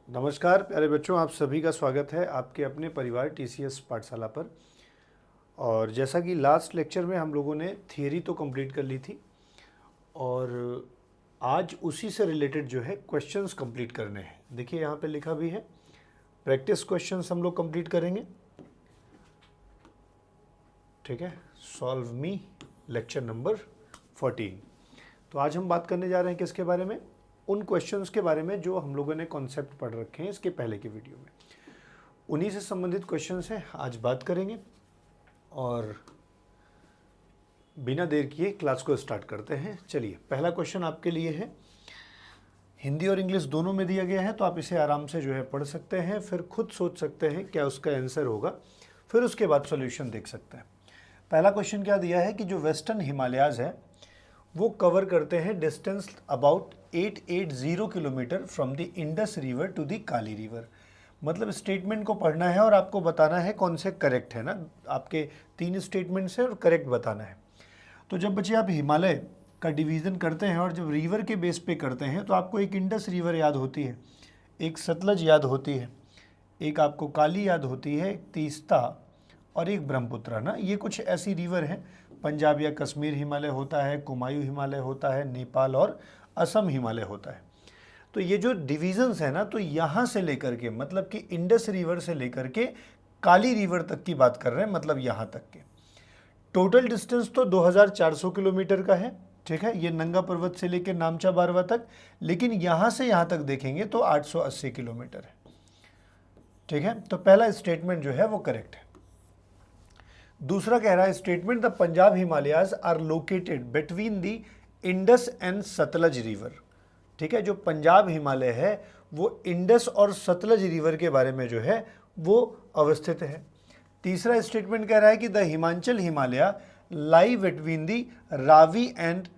नमस्कार प्यारे बच्चों, आप सभी का स्वागत है आपके अपने परिवार टीसीएस पाठशाला पर। और जैसा कि लास्ट लेक्चर में हम लोगों ने थियरी तो कंप्लीट कर ली थी और आज उसी से रिलेटेड जो है क्वेश्चंस कंप्लीट करने हैं। देखिए यहाँ पे लिखा भी है प्रैक्टिस क्वेश्चंस हम लोग कंप्लीट करेंगे। ठीक है, सॉल्व मी लेक्चर नंबर 14। तो आज हम बात करने जा रहे हैं किसके बारे में? उन क्वेश्चंस के बारे में जो हम लोगों ने कॉन्सेप्ट पढ़ रखे हैं इसके पहले की वीडियो में। उन्हीं से संबंधित क्वेश्चंस हैं, आज बात करेंगे। और बिना देर किए क्लास को स्टार्ट करते हैं। चलिए, पहला क्वेश्चन आपके लिए है, हिंदी और इंग्लिश दोनों में दिया गया है, तो आप इसे आराम से जो है पढ़ सकते हैं, फिर खुद सोच सकते हैं क्या उसका आंसर होगा, फिर उसके बाद सॉल्यूशन देख सकते हैं। पहला क्वेश्चन क्या दिया है कि जो वेस्टर्न हिमालयाज़ है वो कवर करते हैं distance about 880 kilometre from the Indus river to the Kali river. मतलब स्टेटमेंट को पढ़ना है और आपको बताना है कौन से करेक्ट है ना। आपके 3 स्टेटमेंट्स हैं और करेक्ट बताना है। तो जब बच्चे आप हिमालय का डिवीज़न करते हैं और जब रिवर के बेस पे करते हैं तो आपको एक इंडस रिवर याद होती है, एक सतलज याद होती है, एक आपको काली याद होती है, एक तीस्ता और एक ब्रह्मपुत्र ना। ये कुछ ऐसी रिवर हैं। पंजाब या कश्मीर हिमालय होता है, कुमायूं हिमालय होता है, नेपाल और असम हिमालय होता है। तो ये जो डिविजन्स है ना, तो यहाँ से लेकर के मतलब कि इंडस रिवर से लेकर के काली रिवर तक की बात कर रहे हैं, मतलब यहाँ तक के टोटल डिस्टेंस तो 2400 किलोमीटर का है। ठीक है, ये नंगा पर्वत से लेकर नामचा बारवा तक, लेकिन यहाँ से यहाँ तक देखेंगे तो 880 किलोमीटर है। ठीक है, तो पहला स्टेटमेंट जो है वो करेक्ट है। दूसरा कह रहा है statement the Punjab Himalayas are located between the Indus and Sutlej river. ठीक है, जो पंजाब हिमालय है वो इंडस और सतलज रिवर के बारे में जो है वो अवस्थित है। तीसरा स्टेटमेंट कह रहा है कि the Himachal Himalaya lie between the Ravi and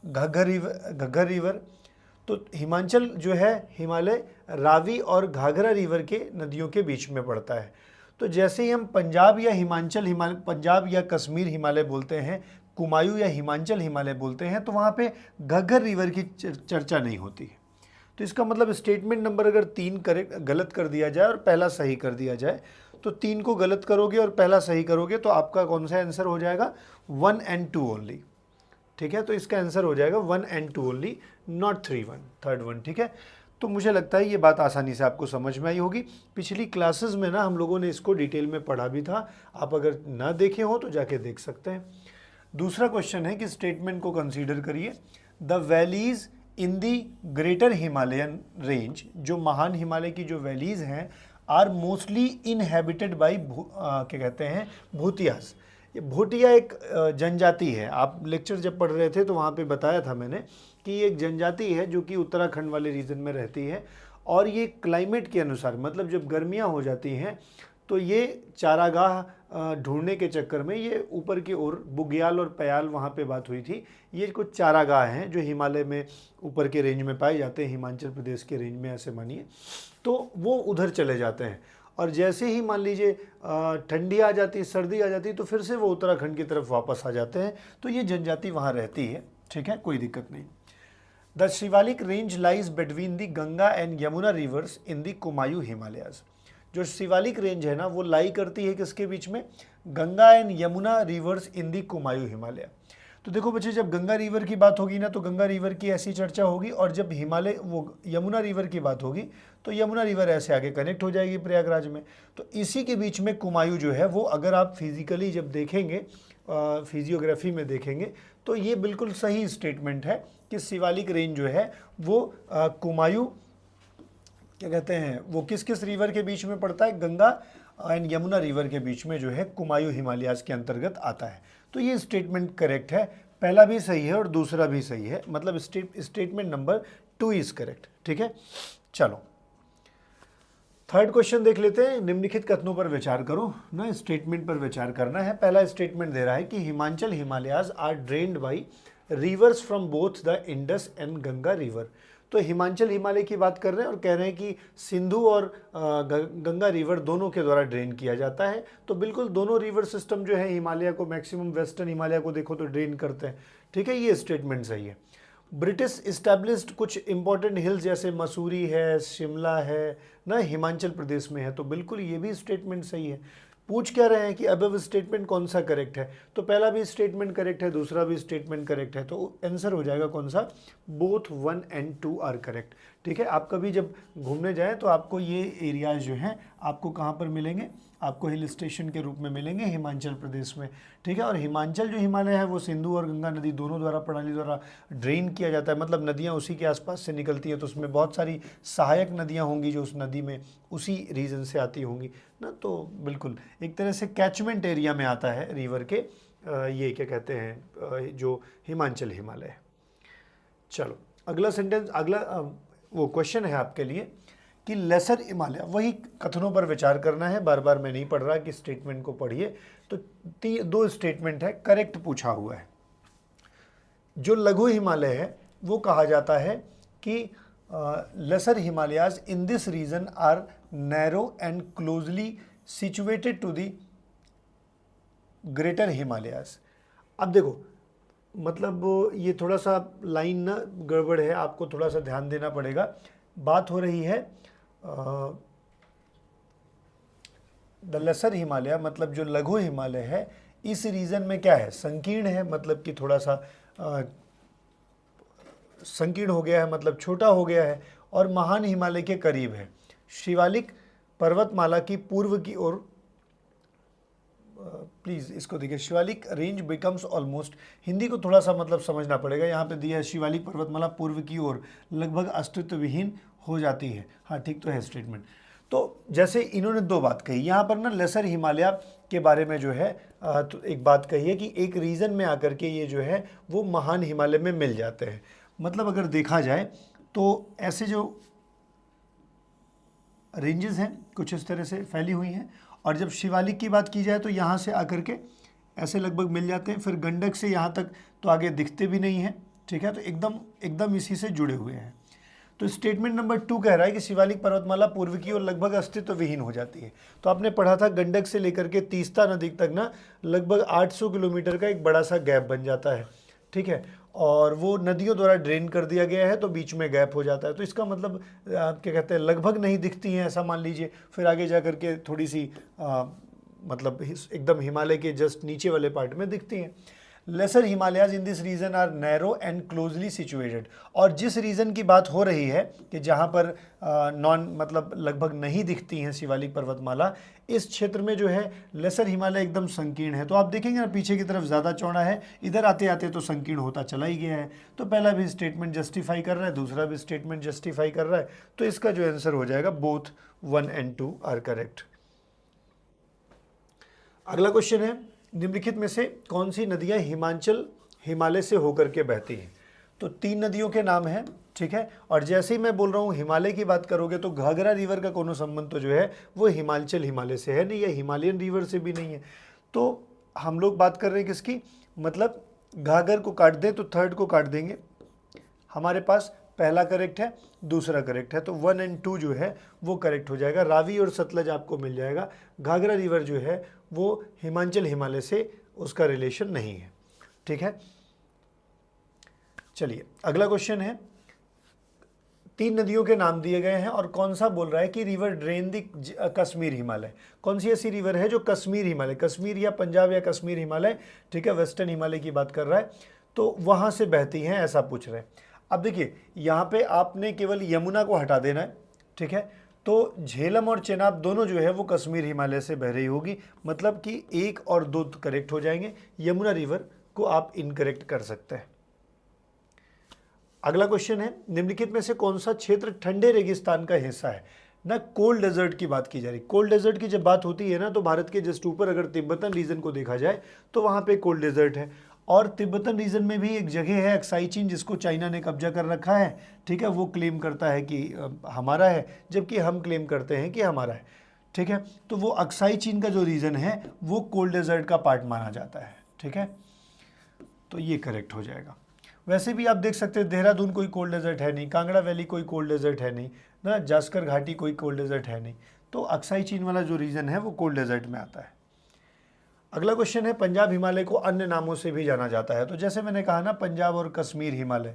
Ghaggar river. तो हिमाचल जो है हिमालय रावी और घाघरा रिवर के नदियों के बीच में पड़ता है। तो जैसे ही हम पंजाब या हिमाचल हिमालय, पंजाब या कश्मीर हिमालय बोलते हैं, कुमायूं या हिमाचल हिमालय बोलते हैं, तो वहाँ पे घग्गर रिवर की चर्चा नहीं होती है। तो इसका मतलब स्टेटमेंट नंबर अगर 3 करेक्ट गलत कर दिया जाए और पहला सही कर दिया जाए, तो 3 को गलत करोगे और पहला सही करोगे तो आपका कौन सा आंसर हो जाएगा? 1 and 2 ओनली। ठीक है, तो इसका आंसर हो जाएगा 1 and 2 only, not 3 1 third one. ठीक है, तो मुझे लगता है ये बात आसानी से आपको समझ में आई होगी। पिछली क्लासेस में ना हम लोगों ने इसको डिटेल में पढ़ा भी था, आप अगर ना देखे हो तो जाके देख सकते हैं। दूसरा क्वेश्चन है कि स्टेटमेंट को कंसीडर करिए, the valleys in the greater Himalayan range, जो महान हिमालय की जो वैलीज हैं, आर मोस्टली इनहेबिटेड बाई क्या कहते हैं, भूतियास। ये भूटिया एक जनजाति है। आप लेक्चर जब पढ़ रहे थे तो वहाँ पे बताया था मैंने कि ये एक जनजाति है जो कि उत्तराखंड वाले रीजन में रहती है। और ये क्लाइमेट के अनुसार, मतलब जब गर्मियाँ हो जाती हैं तो ये चारागाह ढूंढने के चक्कर में ये ऊपर की ओर बुग्याल और प्याल, वहाँ पे बात हुई थी, ये कुछ चारागाह हैं जो हिमालय में ऊपर के रेंज में पाए जाते हैं, हिमाचल प्रदेश के रेंज में ऐसे मानिए। तो वो उधर चले जाते हैं और जैसे ही मान लीजिए ठंडी आ जाती, सर्दी आ जाती, तो फिर से वो उत्तराखंड की तरफ वापस आ जाते हैं। तो ये जनजाति वहाँ रहती है। ठीक है, कोई दिक्कत नहीं। The Shivalik range lies between the Ganga and Yamuna reverse in the Kumaon Himalayas. जो शिवालिक रेंज है ना वो लाई करती है किसके बीच में? Ganga and Yamuna reverse in the Kumaon Himalaya. तो देखो बच्चे, जब गंगा रिवर की बात होगी ना तो गंगा रिवर की ऐसी चर्चा होगी, और जब हिमालय वो यमुना रिवर की बात होगी तो यमुना रिवर ऐसे आगे कनेक्ट हो जाएगी प्रयागराज में। तो इसी के बीच में कुमायूं जो है वो, अगर आप फिजिकली जब देखेंगे, फिजियोग्राफी में देखेंगे, तो ये बिल्कुल सही स्टेटमेंट है कि शिवालिक रेंज जो है वो कुमायूं क्या कहते हैं, वो किस किस रिवर के बीच में पड़ता है? गंगा एंड यमुना रिवर के बीच में जो है कुमायूं हिमालयाज के अंतर्गत आता है। तो ये स्टेटमेंट करेक्ट है, पहला भी सही है और दूसरा भी सही है, मतलब स्टेटमेंट नंबर 2 इज करेक्ट। ठीक है, चलो थर्ड क्वेश्चन देख लेते हैं। निम्नलिखित कथनों पर विचार करो ना, स्टेटमेंट पर विचार करना है। पहला स्टेटमेंट दे रहा है कि Himachal Himalayas are drained by rivers from both the Indus and Ganga river. तो हिमाचल हिमालय की बात कर रहे हैं और कह रहे हैं कि सिंधु और गंगा रिवर दोनों के द्वारा ड्रेन किया जाता है। तो बिल्कुल दोनों रिवर सिस्टम जो है हिमालय को, मैक्सिमम वेस्टर्न हिमालय को देखो तो ड्रेन करते हैं। ठीक है, ये स्टेटमेंट सही है। ब्रिटिश इस्टेब्लिश्ड कुछ इंपॉर्टेंट हिल्स जैसे मसूरी है, शिमला है ना, हिमाचल प्रदेश में है, तो बिल्कुल ये भी स्टेटमेंट सही है। पूछ क्या रहे हैं कि अबव स्टेटमेंट कौन सा करेक्ट है, तो पहला भी स्टेटमेंट करेक्ट है, दूसरा भी स्टेटमेंट करेक्ट है, तो आंसर हो जाएगा कौन सा, बोथ 1 and 2 आर करेक्ट। ठीक है, आप कभी जब घूमने जाएं तो आपको ये एरियाज जो हैं आपको कहाँ पर मिलेंगे, आपको हिल स्टेशन के रूप में मिलेंगे हिमाचल प्रदेश में। ठीक है, और हिमाचल जो हिमालय है वो सिंधु और गंगा नदी दोनों द्वारा प्रणाली द्वारा ड्रेन किया जाता है, मतलब नदियाँ उसी के आसपास से निकलती है, तो उसमें बहुत सारी सहायक नदियाँ होंगी जो उस नदी में उसी रीजन से आती होंगी ना, तो बिल्कुल एक तरह से कैचमेंट एरिया में आता है रिवर के ये क्या कहते हैं जो हिमाचल हिमालय है। चलो अगला सेंटेंस, अगला वो क्वेश्चन है आपके लिए कि लेसर हिमालय, वही कथनों पर विचार करना है, बार बार मैं नहीं पढ़ रहा कि स्टेटमेंट को पढ़िए, तो 2 स्टेटमेंट है, करेक्ट पूछा हुआ है। जो लघु हिमालय है वो कहा जाता है कि lesser Himalayas in this region are narrow and closely situated to the greater Himalayas. अब देखो मतलब ये थोड़ा सा लाइन ना गड़बड़ है, आपको थोड़ा सा ध्यान देना पड़ेगा। बात हो रही है द लेसर हिमालय, मतलब जो लघु हिमालय है इस रीजन में क्या है, संकीर्ण है, मतलब कि थोड़ा सा संकीर्ण हो गया है, मतलब छोटा हो गया है, और महान हिमालय के करीब है। शिवालिक पर्वतमाला की पूर्व की ओर, प्लीज़ इसको देखिए, Shivalik range becomes almost, Hindi को थोड़ा सा मतलब समझना पड़ेगा, यहाँ पे दिया है शिवालिक पर्वतमाला पूर्व की ओर लगभग अस्तित्व विहीन हो जाती है। हाँ ठीक तो है स्टेटमेंट। तो जैसे इन्होंने 2 बात कही यहाँ पर ना, लेसर हिमालय के बारे में जो है तो एक बात कही है कि एक रीजन में आकर के ये जो है वो महान हिमालय में मिल जाते हैं। मतलब अगर देखा जाए तो ऐसे जो रेंजेस हैं कुछ इस तरह से फैली हुई हैं, और जब शिवालिक की बात की जाए तो यहाँ से आकर के ऐसे लगभग मिल जाते हैं, फिर गंडक से यहाँ तक तो आगे दिखते भी नहीं हैं। ठीक है, तो एकदम इसी से जुड़े हुए हैं। तो स्टेटमेंट नंबर 2 कह रहा है कि शिवालिक पर्वतमाला पूर्व की ओर लगभग अस्तित्व विहीन हो जाती है। तो आपने पढ़ा था गंडक से लेकर के तीस्ता नदी तक ना लगभग 800 किलोमीटर का एक बड़ा सा गैप बन जाता है। ठीक है, और वो नदियों द्वारा ड्रेन कर दिया गया है, तो बीच में गैप हो जाता है। तो इसका मतलब क्या कहते हैं, लगभग नहीं दिखती हैं ऐसा मान लीजिए, फिर आगे जा कर के थोड़ी सी मतलब एकदम हिमालय के जस्ट नीचे वाले पार्ट में दिखती हैं। Lesser Himalayas in this region are narrow and closely situated, और जिस रीजन की बात हो रही है कि जहाँ पर नॉन मतलब लगभग नहीं दिखती हैं शिवालिक पर्वतमाला, इस क्षेत्र में जो है लेसर हिमालय एकदम संकीर्ण है। तो आप देखेंगे ना पीछे की तरफ ज़्यादा चौड़ा है, इधर आते आते तो संकीर्ण होता चला ही गया है। तो पहला भी स्टेटमेंट जस्टिफाई कर रहा है, दूसरा भी स्टेटमेंट जस्टिफाई कर रहा है, तो इसका जो आंसर हो जाएगा बोथ 1 and 2 आर करेक्ट। अगला क्वेश्चन है, निम्नलिखित में से कौन सी नदियां हिमालय से होकर के बहती हैं। तो 3 नदियों के नाम हैं। ठीक है, और जैसे ही मैं बोल रहा हूँ हिमालय की बात करोगे तो घाघरा रिवर का कोनो संबंध तो जो है वो हिमालय से है नहीं, या हिमालयन रिवर से भी नहीं है। तो हम लोग बात कर रहे हैं किसकी, मतलब घाघर को काट दें तो थर्ड को काट देंगे, हमारे पास पहला करेक्ट है, दूसरा करेक्ट है, तो 1 and 2 जो है वो करेक्ट हो जाएगा। रावी और सतलज आपको मिल जाएगा। घाघरा रिवर जो है वो हिमालय से उसका रिलेशन नहीं है। ठीक है, चलिए अगला क्वेश्चन है, 3 नदियों के नाम दिए गए हैं और कौन सा बोल रहा है कि रिवर ड्रेन दी कश्मीर हिमालय। कौन सी ऐसी रिवर है जो कश्मीर हिमालय, कश्मीर या पंजाब या कश्मीर हिमालय, ठीक है वेस्टर्न हिमालय की बात कर रहा है, तो वहाँ से बहती हैं ऐसा पूछ रहे हैं। अब देखिए यहाँ पे आपने केवल यमुना को हटा देना है। ठीक है, तो झेलम और चेनाब दोनों जो है वो कश्मीर हिमालय से बह रही होगी, मतलब कि 1 और 2 करेक्ट हो जाएंगे, यमुना रिवर को आप इनकरेक्ट कर सकते हैं। अगला क्वेश्चन है, निम्नलिखित में से कौन सा क्षेत्र ठंडे रेगिस्तान का हिस्सा है ना। कोल्ड डेजर्ट की बात की जा रही, कोल्ड डेजर्ट की जब बात होती है ना तो भारत के जस्ट ऊपर अगर तिब्बतन रीजन को देखा जाए तो वहाँ पे कोल्ड डेजर्ट है, और तिब्बतन रीजन में भी एक जगह है अक्साई चीन जिसको चाइना ने कब्जा कर रखा है। ठीक है, वो क्लेम करता है कि हमारा है, जबकि हम क्लेम करते हैं कि हमारा है। ठीक है, तो वो अक्साई चीन का जो रीजन है वो कोल्ड डेजर्ट का पार्ट माना जाता है। ठीक है, तो ये करेक्ट हो जाएगा। वैसे भी आप देख सकते हैं देहरादून कोई कोल्ड डेजर्ट है नहीं, कांगड़ा वैली कोई कोल्ड डेजर्ट है नहीं ना, जास्कर घाटी कोई कोल्ड डेजर्ट है नहीं, तो अक्साई चीन वाला जो रीजन है वो कोल्ड डेजर्ट में आता है। अगला क्वेश्चन है, पंजाब हिमालय को अन्य नामों से भी जाना जाता है। तो जैसे मैंने कहा ना पंजाब और कश्मीर हिमालय,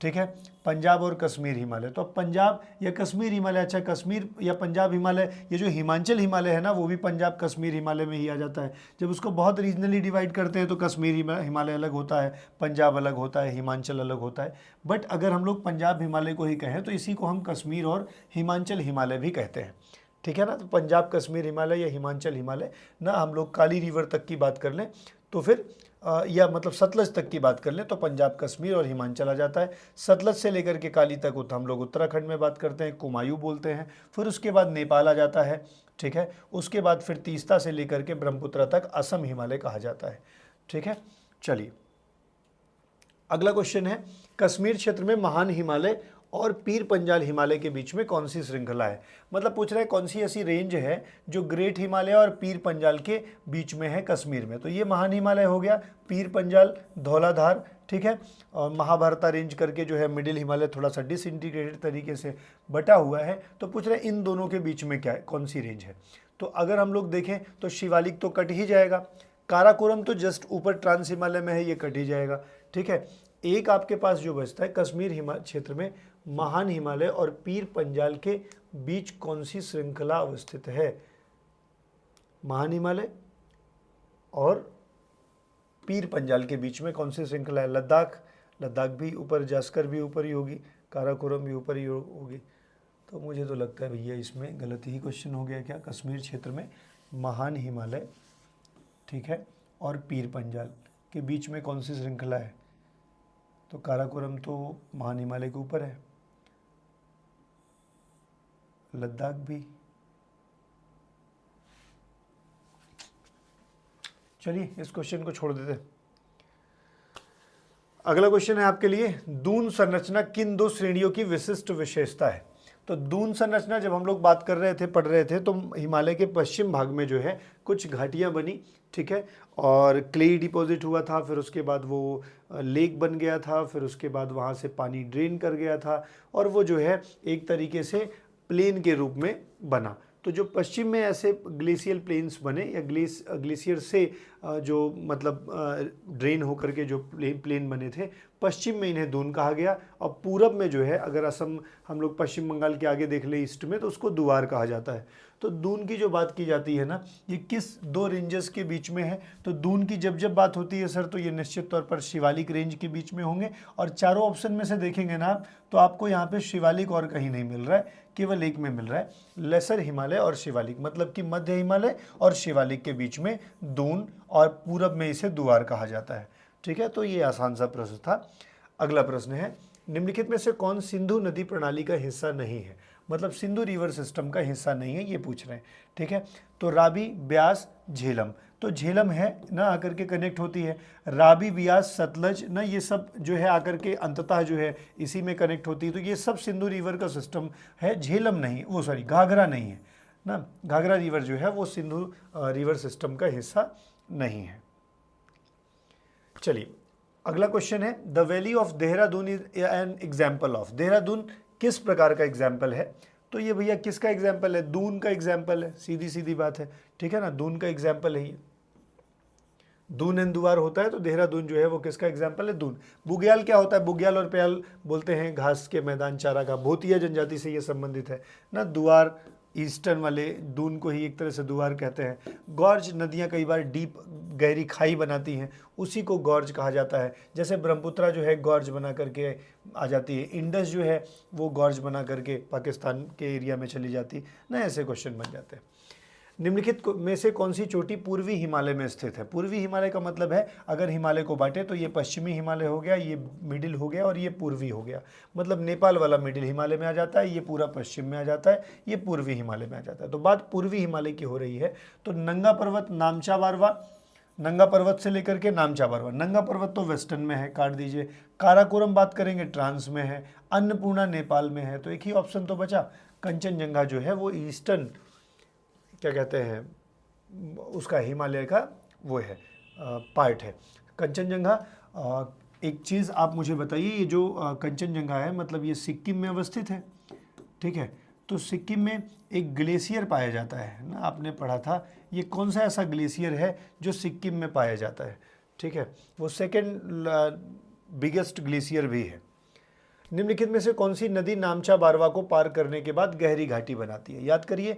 ठीक है, पंजाब और कश्मीर हिमालय। तो अब पंजाब या कश्मीर हिमालय, अच्छा कश्मीर या पंजाब हिमालय, ये जो हिमाचल हिमालय है ना वो भी पंजाब कश्मीर हिमालय में ही आ जाता है। जब उसको बहुत रीजनली डिवाइड करते हैं तो कश्मीर हिमालय अलग होता है, पंजाब अलग होता है, हिमाचल अलग होता है। बट अगर हम लोग पंजाब हिमालय को ही कहें तो इसी को हम कश्मीर और हिमाचल हिमालय भी कहते हैं, ठीक है ना। तो पंजाब कश्मीर हिमालय या हिमाचल हिमालय ना, हम लोग काली रिवर तक की बात कर लें तो फिर या मतलब सतलज तक की बात कर लें तो पंजाब कश्मीर और हिमाचल आ जाता है। सतलज से लेकर के काली तक हम लोग उत्तराखंड में बात करते हैं, कुमायूं बोलते हैं। फिर उसके बाद नेपाल आ जाता है, ठीक है। उसके बाद फिर तीस्ता से लेकर के ब्रह्मपुत्र तक असम हिमालय कहा जाता है, ठीक है। चलिए अगला क्वेश्चन है, कश्मीर क्षेत्र में महान हिमालय और पीर पंजाल हिमालय के बीच में कौन सी श्रृंखला है। मतलब पूछ रहा है कौन सी ऐसी रेंज है जो ग्रेट हिमालय और पीर पंजाल के बीच में है कश्मीर में। तो ये महान हिमालय हो गया, पीर पंजाल, धौलाधार, ठीक है। और महाभारता रेंज करके जो है मिडिल हिमालय थोड़ा सा डिसइंटीग्रेटेड तरीके से बटा हुआ है। तो पूछ रहे हैं इन दोनों के बीच में क्या है, कौन सी रेंज है। तो अगर हम लोग देखें तो शिवालिक तो कट ही जाएगा, काराकोरम तो जस्ट ऊपर ट्रांस हिमालय में है, ये कट ही जाएगा, ठीक है। एक आपके पास जो बचता है कश्मीर क्षेत्र में महान हिमालय और पीर पंजाल के बीच कौन सी श्रृंखला अवस्थित है। महान हिमालय और पीर पंजाल के बीच में कौन सी श्रृंखला है। लद्दाख, लद्दाख भी ऊपर, जास्कर भी ऊपर ही होगी, काराकोरम भी ऊपर ही होगी। तो मुझे तो लगता है भैया इसमें गलत ही क्वेश्चन हो गया क्या। कश्मीर क्षेत्र में महान हिमालय, ठीक है, और पीर पंजाल के बीच में कौन सी श्रृंखला है। तो काराकोरम तो महान हिमालय के ऊपर है, लद्दाख भी। चलिए इस क्वेश्चन को छोड़ देते हैं। अगला क्वेश्चन है आपके लिए, दून संरचना किन दो श्रेणियों की विशिष्ट विशेषता है। तो दून संरचना जब हम लोग बात कर रहे थे, पढ़ रहे थे, तो हिमालय के पश्चिम भाग में जो है कुछ घाटियां बनी, ठीक है, और क्ले डिपॉजिट हुआ था, फिर उसके बाद वो लेक बन गया था, फिर उसके बाद वहाँ से पानी ड्रेन कर गया था और वो जो है एक तरीके से प्लेन के रूप में बना। तो जो पश्चिम में ऐसे ग्लेशियल प्लेन्स बने या ग्लेशियर से जो मतलब ड्रेन होकर के जो प्लेन बने थे, पश्चिम में इन्हें दून कहा गया। और पूरब में जो है, अगर असम हम लोग पश्चिम बंगाल के आगे देख ले ईस्ट में, तो उसको दुआर कहा जाता है। तो दून की जो बात की जाती है ना, ये किस दो रेंजेस के बीच में है। तो दून की जब जब बात होती है सर, तो ये निश्चित तौर पर शिवालिक रेंज के बीच में होंगे। और चारों ऑप्शन में से देखेंगे ना तो आपको यहाँ पे शिवालिक और कहीं नहीं मिल रहा है, केवल एक में मिल रहा है, लेसर हिमालय और शिवालिक। मतलब कि मध्य हिमालय और शिवालिक के बीच में दून, और पूरब में इसे दुआर कहा जाता है, ठीक है। तो ये आसान सा प्रश्न था। अगला प्रश्न है, निम्नलिखित में से कौन सिंधु नदी प्रणाली का हिस्सा नहीं है। मतलब सिंधु रिवर सिस्टम का हिस्सा नहीं है, ये पूछ रहे हैं, ठीक है। तो रावी, ब्यास, झेलम। तो झेलम है ना आकर के कनेक्ट होती है, रावी, ब्यास, सतलज ना, ये सब जो है आकर के अंततः जो है इसी में कनेक्ट होती है। तो ये सब सिंधु रिवर का सिस्टम है, झेलम नहीं, वो सॉरी घाघरा नहीं है ना, घाघरा रिवर जो है वो सिंधु रिवर सिस्टम का हिस्सा नहीं है। चलिए अगला क्वेश्चन है, the valley of Dehradun is an example of. Dehradun किस प्रकार का एग्जाम्पल है। तो ये भैया किसका एग्जाम्पल है, दून का एग्जाम्पल है, सीधी सीधी बात है, ठीक है ना, दून का एग्जाम्पल है ये। दून एंड दुआर होता है तो देहरादून जो है वो किसका एग्जाम्पल है, दून। बुग्याल क्या होता है, बुग्याल और प्याल बोलते हैं घास के मैदान, चारा का, भोतिया जनजाति से ये संबंधित है ना। दुआर ईस्टर्न वाले दून को ही एक तरह से दुआर कहते हैं। गॉर्ज, नदियाँ कई बार डीप गहरी खाई बनाती हैं, उसी को गॉर्ज कहा जाता है। जैसे ब्रह्मपुत्रा जो है गॉर्ज बना करके आ जाती है, इंडस जो है वो गॉर्ज बना करके पाकिस्तान के एरिया में चली जाती है ना, ऐसे क्वेश्चन बन जाते हैं। निम्नलिखित में से कौन सी चोटी पूर्वी हिमालय में स्थित है। पूर्वी हिमालय का मतलब है अगर हिमालय को बांटे तो ये पश्चिमी हिमालय हो गया, ये मिडिल हो गया और ये पूर्वी हो गया। मतलब नेपाल वाला मिडिल हिमालय में आ जाता है, ये पूरा पश्चिम में आ जाता है, ये पूर्वी हिमालय में आ जाता है। तो बात पूर्वी हिमालय की हो रही है। तो नंगा पर्वत, नामचा बारवा, नंगा पर्वत से लेकर के नामचा बारवा। नंगा पर्वत तो वेस्टर्न में है, काट दीजिए। काराकोरम बात करेंगे ट्रांस में है, अन्नपूर्णा नेपाल में है, तो एक ही ऑप्शन तो बचा। कंचनजंगा जो है वो ईस्टर्न क्या कहते हैं उसका हिमालय का वो है पार्ट है कंचनजंगा। एक चीज़ आप मुझे बताइए, ये जो कंचनजंगा है मतलब ये सिक्किम में अवस्थित है, ठीक है। तो सिक्किम में एक ग्लेशियर पाया जाता है ना, आपने पढ़ा था, ये कौन सा ऐसा ग्लेशियर है जो सिक्किम में पाया जाता है, ठीक है। वो सेकेंड बिगेस्ट ग्लेशियर भी है। निम्नलिखित में से कौन सी नदी नामचा बारवा को पार करने के बाद गहरी घाटी बनाती है? याद करिए,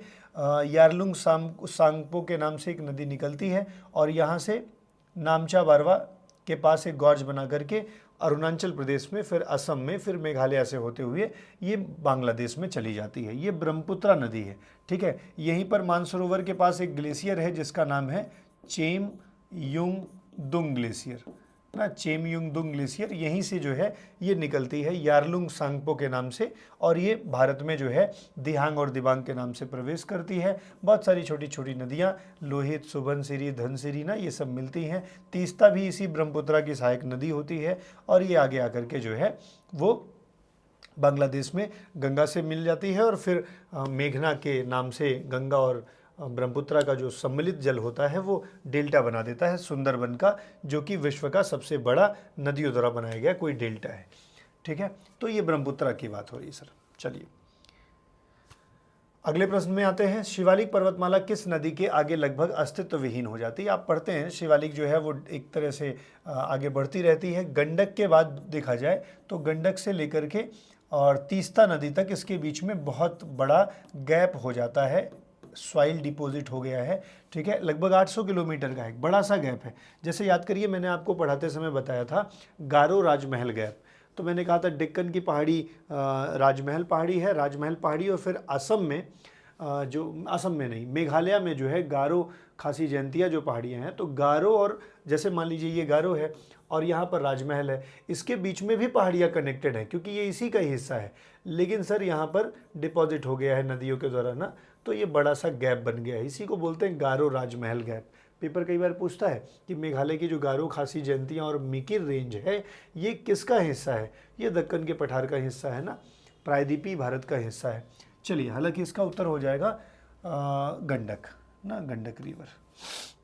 यारलुंग सांगपो के नाम से एक नदी निकलती है और यहाँ से नामचा बारवा के पास एक गॉर्ज बना करके अरुणाचल प्रदेश में, फिर असम में, फिर मेघालय से होते हुए ये बांग्लादेश में चली जाती है। ये ब्रह्मपुत्रा नदी है, ठीक है। यहीं पर मानसरोवर के पास एक ग्लेशियर है जिसका नाम है चेम युंग दुंग ग्लेशियर ना, चेम युंग दुंग ग्लेशियर यहीं से जो है ये निकलती है यारलुंग सांगपो के नाम से, और ये भारत में जो है दिहांग और दिबांग के नाम से प्रवेश करती है। बहुत सारी छोटी छोटी नदियाँ, लोहित, सुबनसिरी, धनसिरी ना, ये सब मिलती हैं। तीस्ता भी इसी ब्रह्मपुत्रा की सहायक नदी होती है और ये आगे आकर के जो है वो बांग्लादेश में गंगा से मिल जाती है और फिर मेघना के नाम से गंगा और ब्रह्मपुत्रा का जो सम्मिलित जल होता है वो डेल्टा बना देता है सुंदरबन का, जो कि विश्व का सबसे बड़ा नदियों द्वारा बनाया गया कोई डेल्टा है, ठीक है। तो ये ब्रह्मपुत्रा की बात हो रही है सर। चलिए अगले प्रश्न में आते हैं। शिवालिक पर्वतमाला किस नदी के आगे लगभग अस्तित्व विहीन हो जाती है? आप पढ़ते हैं शिवालिक जो है वो एक तरह से आगे बढ़ती रहती है। गंडक के बाद देखा जाए तो गंडक से लेकर के और तीस्ता नदी तक इसके बीच में बहुत बड़ा गैप हो जाता है, सॉइल डिपॉजिट हो गया है, ठीक है। लगभग 800 किलोमीटर का एक बड़ा सा गैप है। जैसे याद करिए, मैंने आपको पढ़ाते समय बताया था गारो राजमहल गैप, तो मैंने कहा था डेक्कन की पहाड़ी राजमहल पहाड़ी है, राजमहल पहाड़ी, और फिर असम में जो असम में नहीं, मेघालय में जो है गारो खासी जयंतिया जो पहाड़ियाँ हैं, तो गारो और जैसे मान लीजिए ये गारो है और यहाँ पर राजमहल है, इसके बीच में भी पहाड़ियाँ कनेक्टेड हैं क्योंकि ये इसी का ही हिस्सा है। लेकिन सर यहाँ पर डिपॉजिट हो गया है नदियों के द्वारा ना, तो ये बड़ा सा गैप बन गया है, इसी को बोलते हैं गारो राजमहल गैप। पेपर कई बार पूछता है कि मेघालय की जो गारो खासी जयंतियाँ और मिकिर रेंज है ये किसका हिस्सा है? ये दक्कन के पठार का हिस्सा है ना, प्रायद्वीपीय भारत का हिस्सा है। चलिए, हालांकि इसका उत्तर हो जाएगा गंडक ना, गंडक रिवर।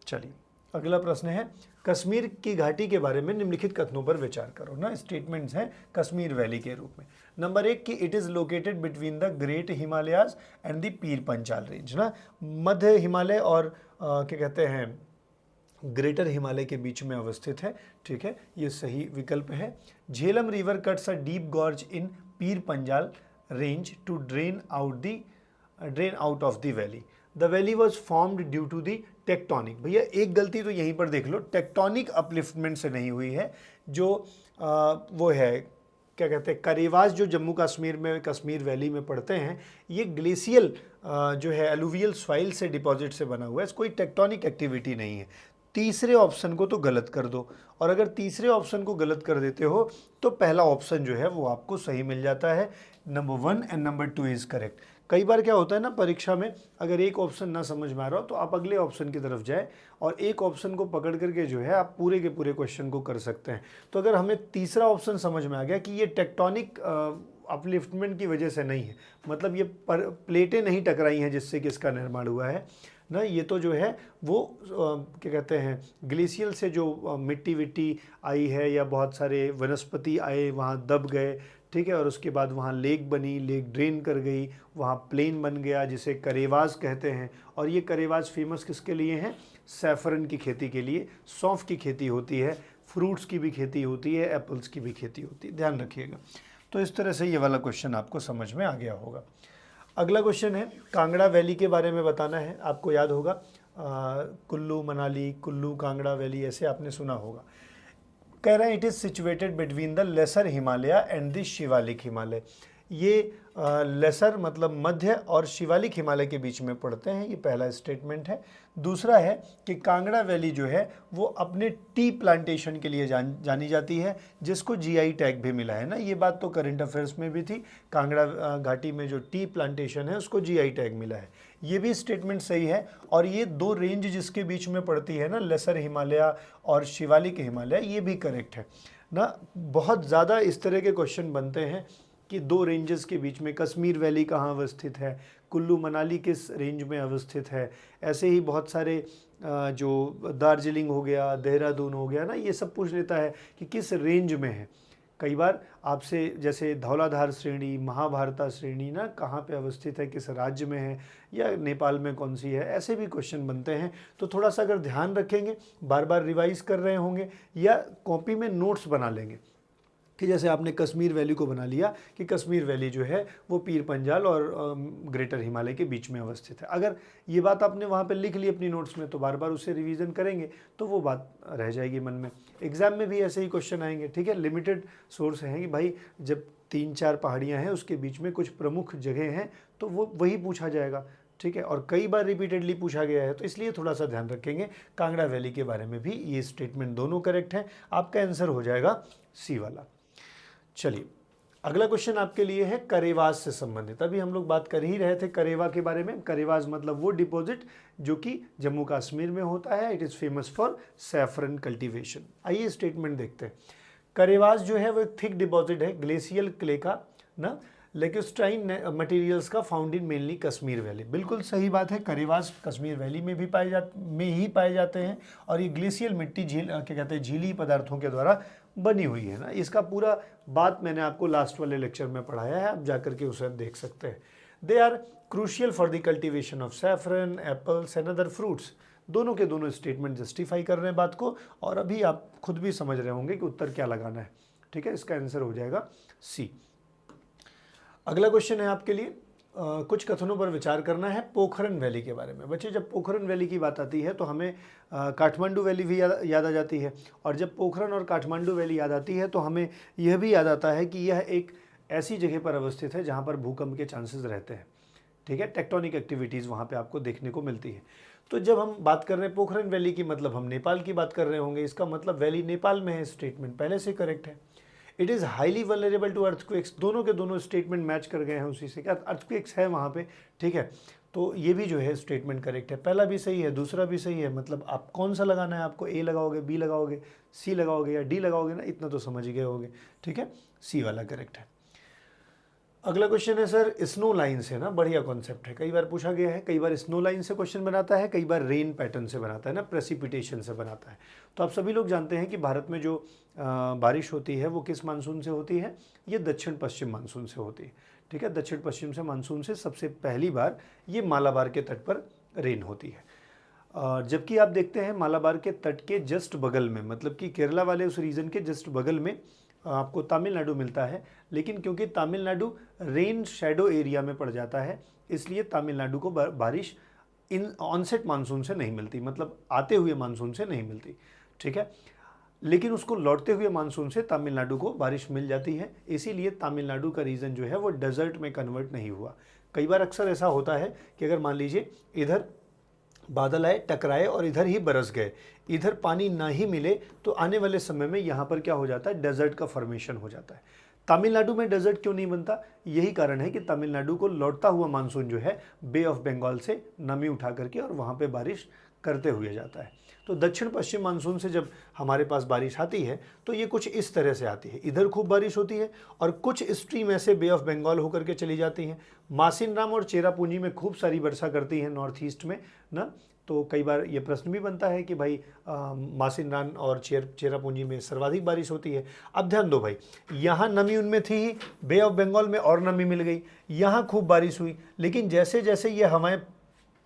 चलिए अगला प्रश्न है, कश्मीर की घाटी के बारे में निम्नलिखित कथनों पर विचार करो ना। स्टेटमेंट्स हैं कश्मीर वैली के रूप में। नंबर 1 कि it is located between the great Himalayas and the Pir Panchal range ना, मध्य हिमालय और क्या कहते हैं ग्रेटर हिमालय के बीच में अवस्थित है, ठीक है, ये सही विकल्प है। Jhelum river cuts a deep gorge in Pir Panjal range to drain out of the valley. The valley was formed due to the tectonic. भैया एक गलती तो यहीं पर देख लो, टेक्टोनिक अपलिफ्टमेंट से नहीं हुई है, जो वो है क्या कहते हैं करेवास, जो जम्मू कश्मीर में कश्मीर वैली में पड़ते हैं, ये ग्लेशियल जो है एलुवियल सॉइल से डिपॉजिट से बना हुआ है, कोई टेक्टोनिक एक्टिविटी नहीं है। तीसरे ऑप्शन को तो गलत कर दो, और अगर तीसरे ऑप्शन को गलत कर देते हो तो पहला ऑप्शन जो है वो आपको सही मिल जाता है। Number 1 and number 2 is correct. कई बार क्या होता है ना परीक्षा में, अगर एक ऑप्शन ना समझ में आ रहा हो तो आप अगले ऑप्शन की तरफ जाए और एक ऑप्शन को पकड़ करके जो है आप पूरे के पूरे क्वेश्चन को कर सकते हैं। तो अगर हमें तीसरा ऑप्शन समझ में आ गया कि ये टेक्टोनिक अपलिफ्टमेंट की वजह से नहीं है, मतलब ये प्लेटें नहीं टकराई हैं जिससे कि इसका निर्माण हुआ है ना, ये तो जो है वो क्या कहते हैं ग्लेशियल से जो मिट्टी विट्टी आई है या बहुत सारे वनस्पति आए वहाँ दब गए, ठीक है, और उसके बाद वहाँ लेक बनी, लेक ड्रेन कर गई, वहाँ प्लेन बन गया जिसे करेवास कहते हैं। और ये करेवास फेमस किसके लिए हैं? सैफरन की खेती के लिए, सौंफ की खेती होती है, फ्रूट्स की भी खेती होती है, एप्पल्स की भी खेती होती है, ध्यान रखिएगा। तो इस तरह से ये वाला क्वेश्चन आपको समझ में आ गया होगा। अगला क्वेश्चन है कांगड़ा वैली के बारे में बताना है। आपको याद होगा कुल्लू मनाली, कुल्लू कांगड़ा वैली ऐसे आपने सुना होगा। कह रहे हैं it is situated between the lesser Himalaya and the Shivalik Himalaya. ये लेसर मतलब मध्य और शिवालिक हिमालय के बीच में पड़ते हैं, ये पहला स्टेटमेंट है। दूसरा है कि कांगड़ा वैली जो है वो अपने टी प्लांटेशन के लिए जानी जाती है, जिसको जीआई टैग भी मिला है ना, ये बात तो करंट अफेयर्स में भी थी। कांगड़ा घाटी में जो टी प्लांटेशन है उसको जीआई टैग मिला है, ये भी स्टेटमेंट सही है। और ये दो रेंज जिसके बीच में पड़ती है ना, लेसर हिमालय और शिवालिक हिमालय, ये भी करेक्ट है ना। बहुत ज़्यादा इस तरह के क्वेश्चन बनते हैं कि दो रेंजेस के बीच में कश्मीर वैली कहाँ अवस्थित है, कुल्लू मनाली किस रेंज में अवस्थित है, ऐसे ही बहुत सारे जो दार्जिलिंग हो गया, देहरादून हो गया ना, ये सब पूछ लेता है कि किस रेंज में है। कई बार आपसे जैसे धौलाधार श्रेणी, महाभारता श्रेणी ना कहाँ पे अवस्थित है, किस राज्य में है, या नेपाल में कौन सी है, ऐसे भी क्वेश्चन बनते हैं। तो थोड़ा सा अगर ध्यान रखेंगे, बार बार रिवाइज कर रहे होंगे या कॉपी में नोट्स बना लेंगे कि जैसे आपने कश्मीर वैली को बना लिया कि कश्मीर वैली जो है वो पीर पंजाल और ग्रेटर हिमालय के बीच में अवस्थित है। अगर ये बात आपने वहाँ पे लिख ली अपनी नोट्स में तो बार बार उससे रिवीजन करेंगे तो वो बात रह जाएगी मन में। एग्जाम में भी ऐसे ही क्वेश्चन आएंगे, ठीक है। लिमिटेड सोर्स हैं कि भाई जब 3-4 पहाड़ियाँ हैं उसके बीच में कुछ प्रमुख जगह हैं तो वो वही पूछा जाएगा, ठीक है। और कई बार रिपीटेडली पूछा गया है तो इसलिए थोड़ा सा ध्यान रखेंगे। कांगड़ा वैली के बारे में भी ये स्टेटमेंट दोनों करेक्ट हैं, आपका आंसर हो जाएगा सी वाला। चलिए अगला क्वेश्चन आपके लिए है करेवास से संबंधित। अभी हम लोग बात कर ही रहे थे करेवा के बारे में। करेवास मतलब वो डिपॉजिट जो कि जम्मू कश्मीर में होता है। It is famous for saffron cultivation. आइए स्टेटमेंट देखते हैं। करेवास जो है वो एक थिक डिपॉजिट है ग्लेशियल क्ले का ना, लेक्यूस्ट्राइन मटेरियल्स का found in mainly Kashmir valley. बिल्कुल सही बात है, करेवास कश्मीर वैली में भी पाए जाते हैं और ये ग्लेशियल मिट्टी क्या कहते हैं झीली पदार्थों के द्वारा बनी हुई है ना। इसका पूरा बात मैंने आपको लास्ट वाले लेक्चर में पढ़ाया है, आप जाकर के उसे देख सकते हैं। They are crucial for the cultivation of saffron, apples and other fruits. दोनों के दोनों स्टेटमेंट जस्टिफाई कर रहे हैं बात को, और अभी आप खुद भी समझ रहे होंगे कि उत्तर क्या लगाना है, ठीक है। इसका आंसर हो जाएगा सी। अगला क्वेश्चन है आपके लिए कुछ कथनों पर विचार करना है पोखरन वैली के बारे में। बच्चे जब पोखरन वैली की बात आती है तो हमें काठमांडू वैली भी याद आ जाती है, और जब पोखरन और काठमांडू वैली याद आती है तो हमें यह भी याद आता है कि यह एक ऐसी जगह पर अवस्थित है जहाँ पर भूकंप के चांसेस रहते हैं, ठीक है। टेक्टोनिक एक्टिविटीज़ वहाँ पे आपको देखने को मिलती है। तो जब हम बात कर रहे हैं पोखरन वैली की मतलब हम नेपाल की बात कर रहे होंगे। इसका मतलब वैली नेपाल में है, स्टेटमेंट पहले से करेक्ट है। It is highly vulnerable to earthquakes. दोनों के दोनों स्टेटमेंट मैच कर गए हैं उसी से, क्या अर्थक्वेक्स है वहाँ पे, ठीक है। तो ये भी जो है स्टेटमेंट करेक्ट है। पहला भी सही है, दूसरा भी सही है। मतलब आप कौन सा लगाना है, आपको ए लगाओगे, बी लगाओगे, सी लगाओगे या डी लगाओगे ना, इतना तो समझ ही गए होगे, ठीक है। सी वाला करेक्ट है। अगला क्वेश्चन है सर स्नो लाइन से ना, बढ़िया कॉन्सेप्ट है, कई बार पूछा गया है। कई बार स्नो लाइन से क्वेश्चन बनाता है, कई बार रेन पैटर्न से बनाता है ना, प्रेसिपिटेशन से बनाता है। तो आप सभी लोग जानते हैं कि भारत में जो बारिश होती है वो किस मानसून से होती है, ये दक्षिण पश्चिम मानसून से होती है, ठीक है। दक्षिण पश्चिम से मानसून से सबसे पहली बार ये मालाबार के तट पर रेन होती है। जबकि आप देखते हैं मालाबार के तट के जस्ट बगल में, मतलब कि केरला वाले उस रीजन के जस्ट बगल में आपको तमिलनाडु मिलता है। लेकिन क्योंकि तमिलनाडु रेन शेडो एरिया में पड़ जाता है, इसलिए तमिलनाडु को बारिश इन ऑनसेट मानसून से नहीं मिलती, मतलब आते हुए मानसून से नहीं मिलती, ठीक है। लेकिन उसको लौटते हुए मानसून से तमिलनाडु को बारिश मिल जाती है। इसीलिए तमिलनाडु का रीजन जो है वो डेजर्ट में कन्वर्ट नहीं हुआ। कई बार अक्सर ऐसा होता है कि अगर मान लीजिए इधर बादल आए, टकराए और इधर ही बरस गए, इधर पानी ना ही मिले, तो आने वाले समय में यहाँ पर क्या हो जाता है, डेजर्ट का फॉर्मेशन हो जाता है। तमिलनाडु में डेजर्ट क्यों नहीं बनता, यही कारण है कि तमिलनाडु को लौटता हुआ मानसून जो है बे ऑफ बंगाल से नमी उठा करके और वहाँ पे बारिश करते हुए जाता है। तो दक्षिण पश्चिम मानसून से जब हमारे पास बारिश आती है तो ये कुछ इस तरह से आती है। इधर खूब बारिश होती है और कुछ स्ट्रीम ऐसे बे ऑफ बंगाल होकर के चली जाती हैं। मासिनराम और चेरापूंजी में खूब सारी वर्षा करती है नॉर्थ ईस्ट में ना। तो कई बार ये प्रश्न भी बनता है कि भाई मासिनराम और चेरापूंजी में सर्वाधिक बारिश होती है। अब ध्यान दो भाई, यहाँ नमी उनमें थी ही, बे ऑफ बंगाल में और नमी मिल गई, यहाँ खूब बारिश हुई, लेकिन जैसे जैसे ये हवाएं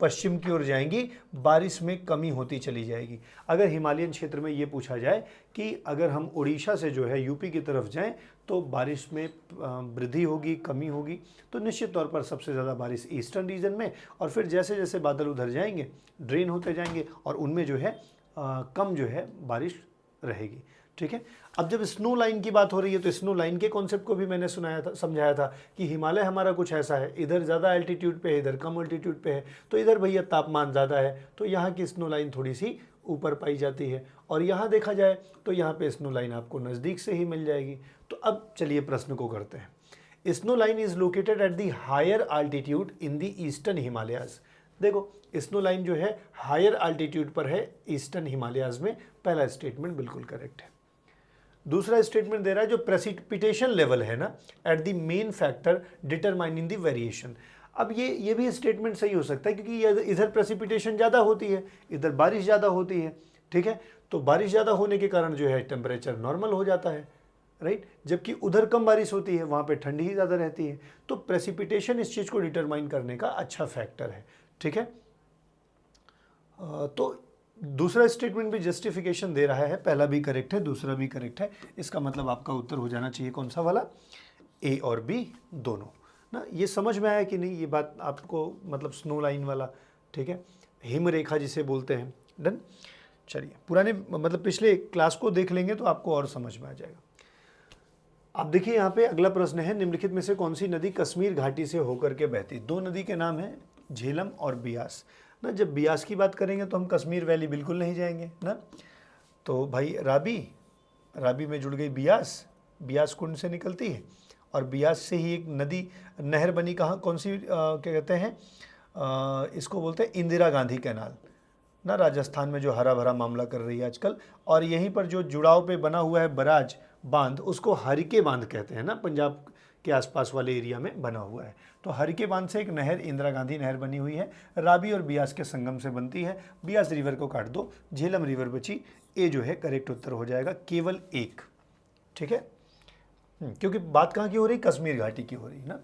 पश्चिम की ओर जाएंगी बारिश में कमी होती चली जाएगी। अगर हिमालयन क्षेत्र में ये पूछा जाए कि अगर हम उड़ीसा से जो है यूपी की तरफ जाएं तो बारिश में वृद्धि होगी, कमी होगी, तो निश्चित तौर पर सबसे ज़्यादा बारिश ईस्टर्न रीजन में, और फिर जैसे जैसे बादल उधर जाएंगे ड्रेन होते जाएंगे और उनमें जो है कम जो है बारिश रहेगी, ठीक है। अब जब स्नो लाइन की बात हो रही है तो स्नो लाइन के कॉन्सेप्ट को भी मैंने समझाया था कि हिमालय हमारा कुछ ऐसा है, इधर ज़्यादा एल्टीट्यूड पे है, इधर कम एल्टीट्यूड पे है, तो इधर भैया तापमान ज़्यादा है तो यहाँ की स्नो लाइन थोड़ी सी ऊपर पाई जाती है, और यहाँ देखा जाए तो यहाँ पे स्नो लाइन आपको नज़दीक से ही मिल जाएगी। तो अब चलिए प्रश्न को करते हैं। Snow line is located at the higher altitude in the eastern Himalayas. देखो स्नो लाइन जो है हायर आल्टीट्यूड पर है ईस्टर्न हिमालयाज़ में, पहला स्टेटमेंट बिल्कुल करेक्ट है। दूसरा स्टेटमेंट दे रहा है जो प्रेसिपिटेशन लेवल है ना at the main factor determining the variation. अब ये भी स्टेटमेंट सही हो सकता है क्योंकि इधर प्रेसिपिटेशन ज़्यादा होती है, इधर बारिश ज़्यादा होती है, ठीक है। तो बारिश ज़्यादा होने के कारण जो है टेम्परेचर नॉर्मल हो जाता है, राइट, जबकि उधर कम बारिश होती है, वहाँ पे ठंडी ही ज़्यादा रहती है। तो प्रेसिपिटेशन इस चीज़ को डिटरमाइन करने का अच्छा फैक्टर है, ठीक है। तो दूसरा स्टेटमेंट भी जस्टिफिकेशन दे रहा है, पहला भी करेक्ट है, दूसरा भी करेक्ट है, इसका मतलब आपका उत्तर हो जाना चाहिए कौन सा वाला, ए और बी दोनों ना। ये समझ में आया कि नहीं ये बात आपको, मतलब स्नो लाइन वाला, ठीक है, हिम रेखा जिसे बोलते हैं। डन। चलिए पुराने मतलब पिछले क्लास को देख लेंगे तो आपको और समझ में आ जाएगा। आप देखिए यहाँ पे अगला प्रश्न है, निम्नलिखित में से कौन सी नदी कश्मीर घाटी से होकर के बहती। दो नदी के नाम है झेलम और बियास ना। जब बियास की बात करेंगे तो हम कश्मीर वैली बिल्कुल नहीं जाएंगे ना। तो भाई राबी, राबी में जुड़ गई बियास, बियास कुंड से निकलती है और बियास से ही एक नदी नहर बनी, कहाँ, कौन सी, क्या कहते हैं, इसको बोलते हैं इंदिरा गांधी कैनाल ना, राजस्थान में जो हरा भरा मामला कर रही है आजकल। और यहीं पर जो जुड़ाव पे बना हुआ है बराज बांध, उसको हरिके बांध कहते हैं ना, पंजाब के आसपास वाले एरिया में बना हुआ है। तो हरिके बांध से एक नहर इंदिरा गांधी नहर बनी हुई है, राबी और बियास के संगम से बनती है। बियास रिवर को काट दो, झेलम रिवर बची। ए जो है करेक्ट उत्तर हो जाएगा, केवल एक। ठीक है, क्योंकि बात कहाँ की हो रही, कश्मीर घाटी की हो रही ना।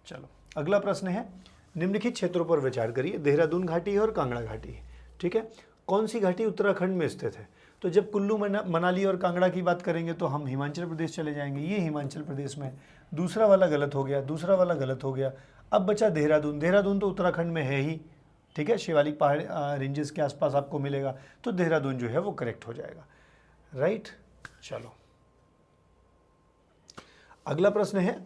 चलो अगला प्रश्न है, निम्नलिखित क्षेत्रों पर विचार करिए। देहरादून घाटी है और कांगड़ा घाटी है, ठीक है। कौन सी घाटी उत्तराखंड में स्थित है। तो जब कुल्लू मनाली और कांगड़ा की बात करेंगे तो हम हिमाचल प्रदेश चले जाएंगे, ये हिमाचल प्रदेश में है। दूसरा वाला गलत हो गया, दूसरा वाला गलत हो गया। अब बचा देहरादून, देहरादून तो उत्तराखंड में है ही, ठीक है, शिवालिक पहाड़ रेंजेस के आसपास आपको मिलेगा, तो देहरादून जो है वो करेक्ट हो जाएगा, राइट। चलो अगला प्रश्न है,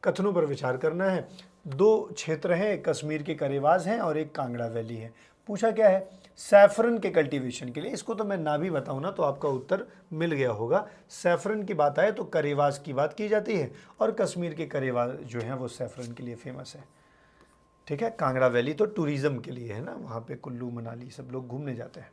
कथनों पर विचार करना है। दो क्षेत्र हैं, एक कश्मीर के करेवाज हैं और एक कांगड़ा वैली है। पूछा क्या है, सैफरन के कल्टीवेशन के लिए। इसको तो मैं ना भी बताऊं ना तो आपका उत्तर मिल गया होगा। सैफरन की बात आए तो करेवाज की बात की जाती है और कश्मीर के करेवाज जो हैं वो सैफरन के लिए फेमस है, ठीक है। कांगड़ा वैली तो टूरिज्म के लिए है ना, वहाँ पे कुल्लू मनाली सब लोग घूमने जाते हैं।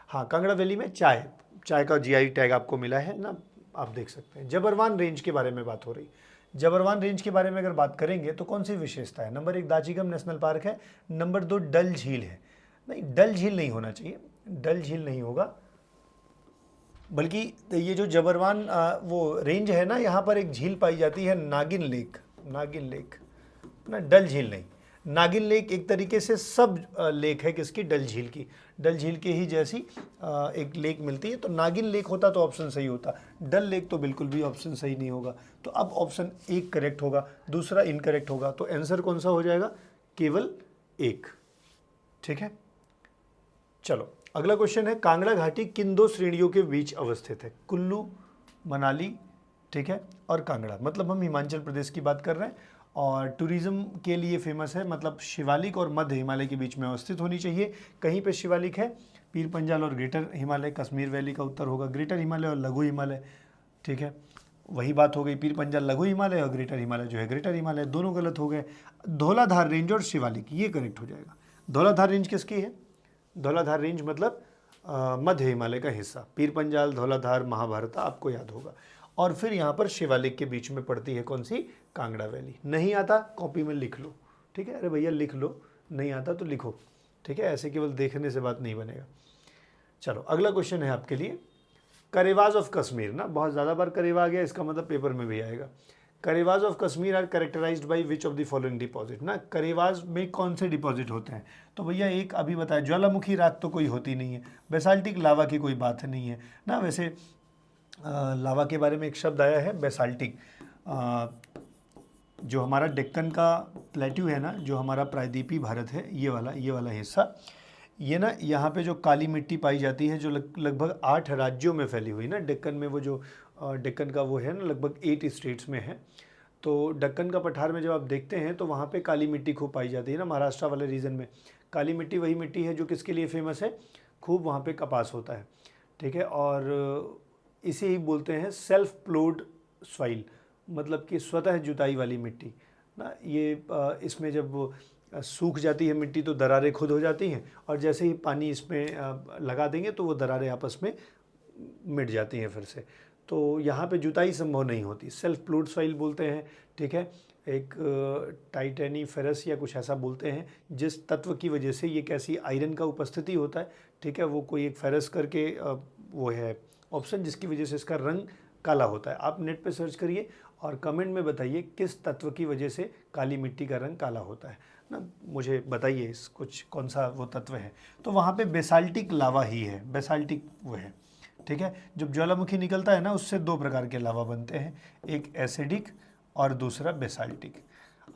हाँ, कांगड़ा वैली में चाय, चाय का जीआई टैग आपको मिला है ना, आप देख सकते हैं। जबरवान रेंज के बारे में बात हो रही। जबरवान रेंज के बारे में अगर बात करेंगे तो कौन सी विशेषता है। नंबर 1 दाजीगम नेशनल पार्क है, नंबर 2 डल झील है। नहीं, डल झील नहीं होना चाहिए, डल झील नहीं होगा, बल्कि ये जो जबरवान वो रेंज है ना, यहाँ पर एक झील पाई जाती है, नागिन लेक, नागिन लेक ना, डल झील नहीं। नागिन लेक एक तरीके से सब लेक है किसकी, डल झील की। डल झील के ही जैसी एक लेक मिलती है, तो नागिन लेक होता तो ऑप्शन सही होता। डल लेक तो बिल्कुल भी ऑप्शन सही नहीं होगा। तो अब ऑप्शन एक करेक्ट होगा, दूसरा इनकरेक्ट होगा, तो आंसर कौन सा हो जाएगा, केवल एक, ठीक है। चलो अगला क्वेश्चन है, कांगड़ा घाटी किन दो श्रेणियों के बीच अवस्थित है। कुल्लू मनाली, ठीक है, और कांगड़ा, मतलब हम हिमाचल प्रदेश की बात कर रहे हैं और टूरिज्म के लिए फेमस है, मतलब शिवालिक और मध्य हिमालय के बीच में अवस्थित होनी चाहिए। कहीं पे शिवालिक है, पीर पंजाल और ग्रेटर हिमालय, कश्मीर वैली का उत्तर होगा ग्रेटर हिमालय और लघु हिमालय, ठीक है। वही बात हो गई, पीर पंजाल लघु हिमालय और ग्रेटर हिमालय जो है ग्रेटर हिमालय, दोनों गलत हो गए। धौलाधार रेंज और शिवालिक, ये करेक्ट हो जाएगा। धौलाधार रेंज किसकी है, धौलाधार रेंज मतलब मध्य हिमालय का हिस्सा। पीर पंजाल, धौलाधार, महाभारता आपको याद होगा। और फिर यहाँ पर शिवालिक के बीच में पड़ती है कौन सी, कांगड़ा वैली। नहीं आता कॉपी में लिख लो, ठीक है, अरे भैया लिख लो, नहीं आता तो लिखो, ठीक है, ऐसे केवल देखने से बात नहीं बनेगा। चलो अगला क्वेश्चन है आपके लिए, करेवाज ऑफ कश्मीर ना, बहुत ज़्यादा बार करेवा आ गया, इसका मतलब पेपर में भी आएगा। Karewas of Kashmir are characterized by which of the following deposit ना। करेवाज में कौन से डिपॉजिट होते हैं, तो भैया एक अभी बताया, ज्वालामुखी रात तो कोई होती नहीं है, बेसाल्टिक लावा की कोई बात नहीं है ना। वैसे लावा के बारे में एक शब्द आया है बेसाल्टिक, जो हमारा डेक्कन का प्लेट्यू है ना, जो हमारा प्रायद्वीपीय भारत है, ये वाला हिस्सा, ये ना यहाँ पे जो काली मिट्टी पाई जाती है, जो लगभग 8 राज्यों में फैली हुई ना। डेक्कन में वो जो डेक्कन का वो है ना, लगभग 8 स्टेट्स में है। तो डेक्कन का पठार में जब आप देखते हैं तो वहाँ पे काली मिट्टी खूब पाई जाती है ना, महाराष्ट्र वाले रीजन में। काली मिट्टी वही मिट्टी है जो किसके लिए फेमस है, खूब वहाँ पे कपास होता है, ठीक है। और इसे ही बोलते हैं सेल्फ प्लोड सॉइल, मतलब कि स्वतः जुताई वाली मिट्टी ना। ये इसमें जब सूख जाती है मिट्टी तो दरारें खुद हो जाती हैं, और जैसे ही पानी इसमें लगा देंगे तो वो दरारें आपस में मिट जाती हैं फिर से। तो यहाँ पे जुताई संभव नहीं होती, सेल्फ प्लोड सॉइल बोलते हैं, ठीक है। एक टाइटेनी फेरस या कुछ ऐसा बोलते हैं, जिस तत्व की वजह से ये कैसी आयरन का उपस्थिति होता है, ठीक है, वो कोई एक फेरस करके वो है ऑप्शन, जिसकी वजह से इसका रंग काला होता है। आप नेट पे सर्च करिए और कमेंट में बताइए किस तत्व की वजह से काली मिट्टी का रंग काला होता है ना, मुझे बताइए इस कुछ कौन सा वो तत्व है। तो वहाँ पे बेसाल्टिक लावा ही है, बेसाल्टिक वो है, ठीक है। जब ज्वालामुखी निकलता है ना, उससे दो प्रकार के लावा बनते हैं, एक एसिडिक और दूसरा बेसाल्टिक।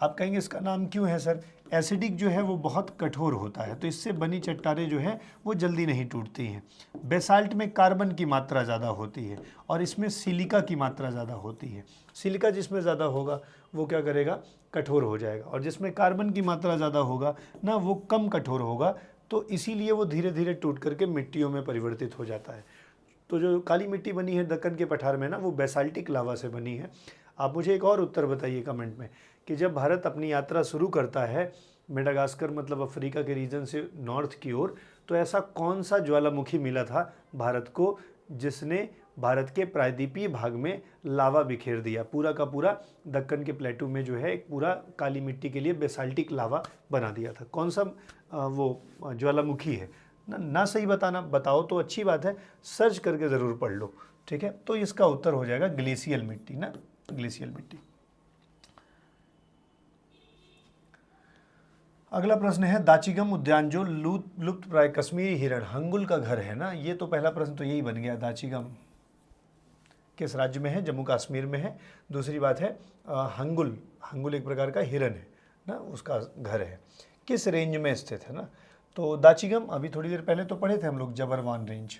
आप कहेंगे इसका नाम क्यों है सर? एसिडिक जो है वो बहुत कठोर होता है, तो इससे बनी चट्टानें जो है वो जल्दी नहीं टूटती हैं। बेसाल्ट में कार्बन की मात्रा ज़्यादा होती है और इसमें सिलिका की मात्रा ज़्यादा होती है। सिलिका जिसमें ज़्यादा होगा वो क्या करेगा, कठोर हो जाएगा, और जिसमें कार्बन की मात्रा ज़्यादा होगा ना, वो कम कठोर होगा, तो इसीलिए वो धीरे धीरे टूट करके मिट्टियों में परिवर्तित हो जाता है। तो जो काली मिट्टी बनी है दक्कन के पठार में ना, वो बेसाल्टिक लावा से बनी है। आप मुझे एक और उत्तर बताइए कमेंट में कि जब भारत अपनी यात्रा शुरू करता है मेडागास्कर मतलब अफ्रीका के रीजन से नॉर्थ की ओर, तो ऐसा कौन सा ज्वालामुखी मिला था भारत को जिसने भारत के प्रायद्वीपीय भाग में लावा बिखेर दिया, पूरा का पूरा दक्कन के प्लेटू में जो है एक पूरा काली मिट्टी के लिए बेसाल्टिक लावा बना दिया था? कौन सा वो ज्वालामुखी है ना सही बताना, बताओ तो अच्छी बात है, सर्च करके ज़रूर पढ़ लो, ठीक है। तो इसका उत्तर हो जाएगा ग्लेशियल मिट्टी ना, ग्लेशियल मिट्टी। अगला प्रश्न है, दाचिगम उद्यान जो लुप्त प्राय कश्मीरी हिरण हंगुल का घर है ना, ये तो पहला प्रश्न तो यही बन गया, दाचिगम किस राज्य में है? जम्मू कश्मीर में है। दूसरी बात है हंगुल, हंगुल एक प्रकार का हिरण है ना, उसका घर है, किस रेंज में स्थित है ना? तो दाचिगम अभी थोड़ी देर पहले तो पढ़े थे हम लोग, जबरवान रेंज,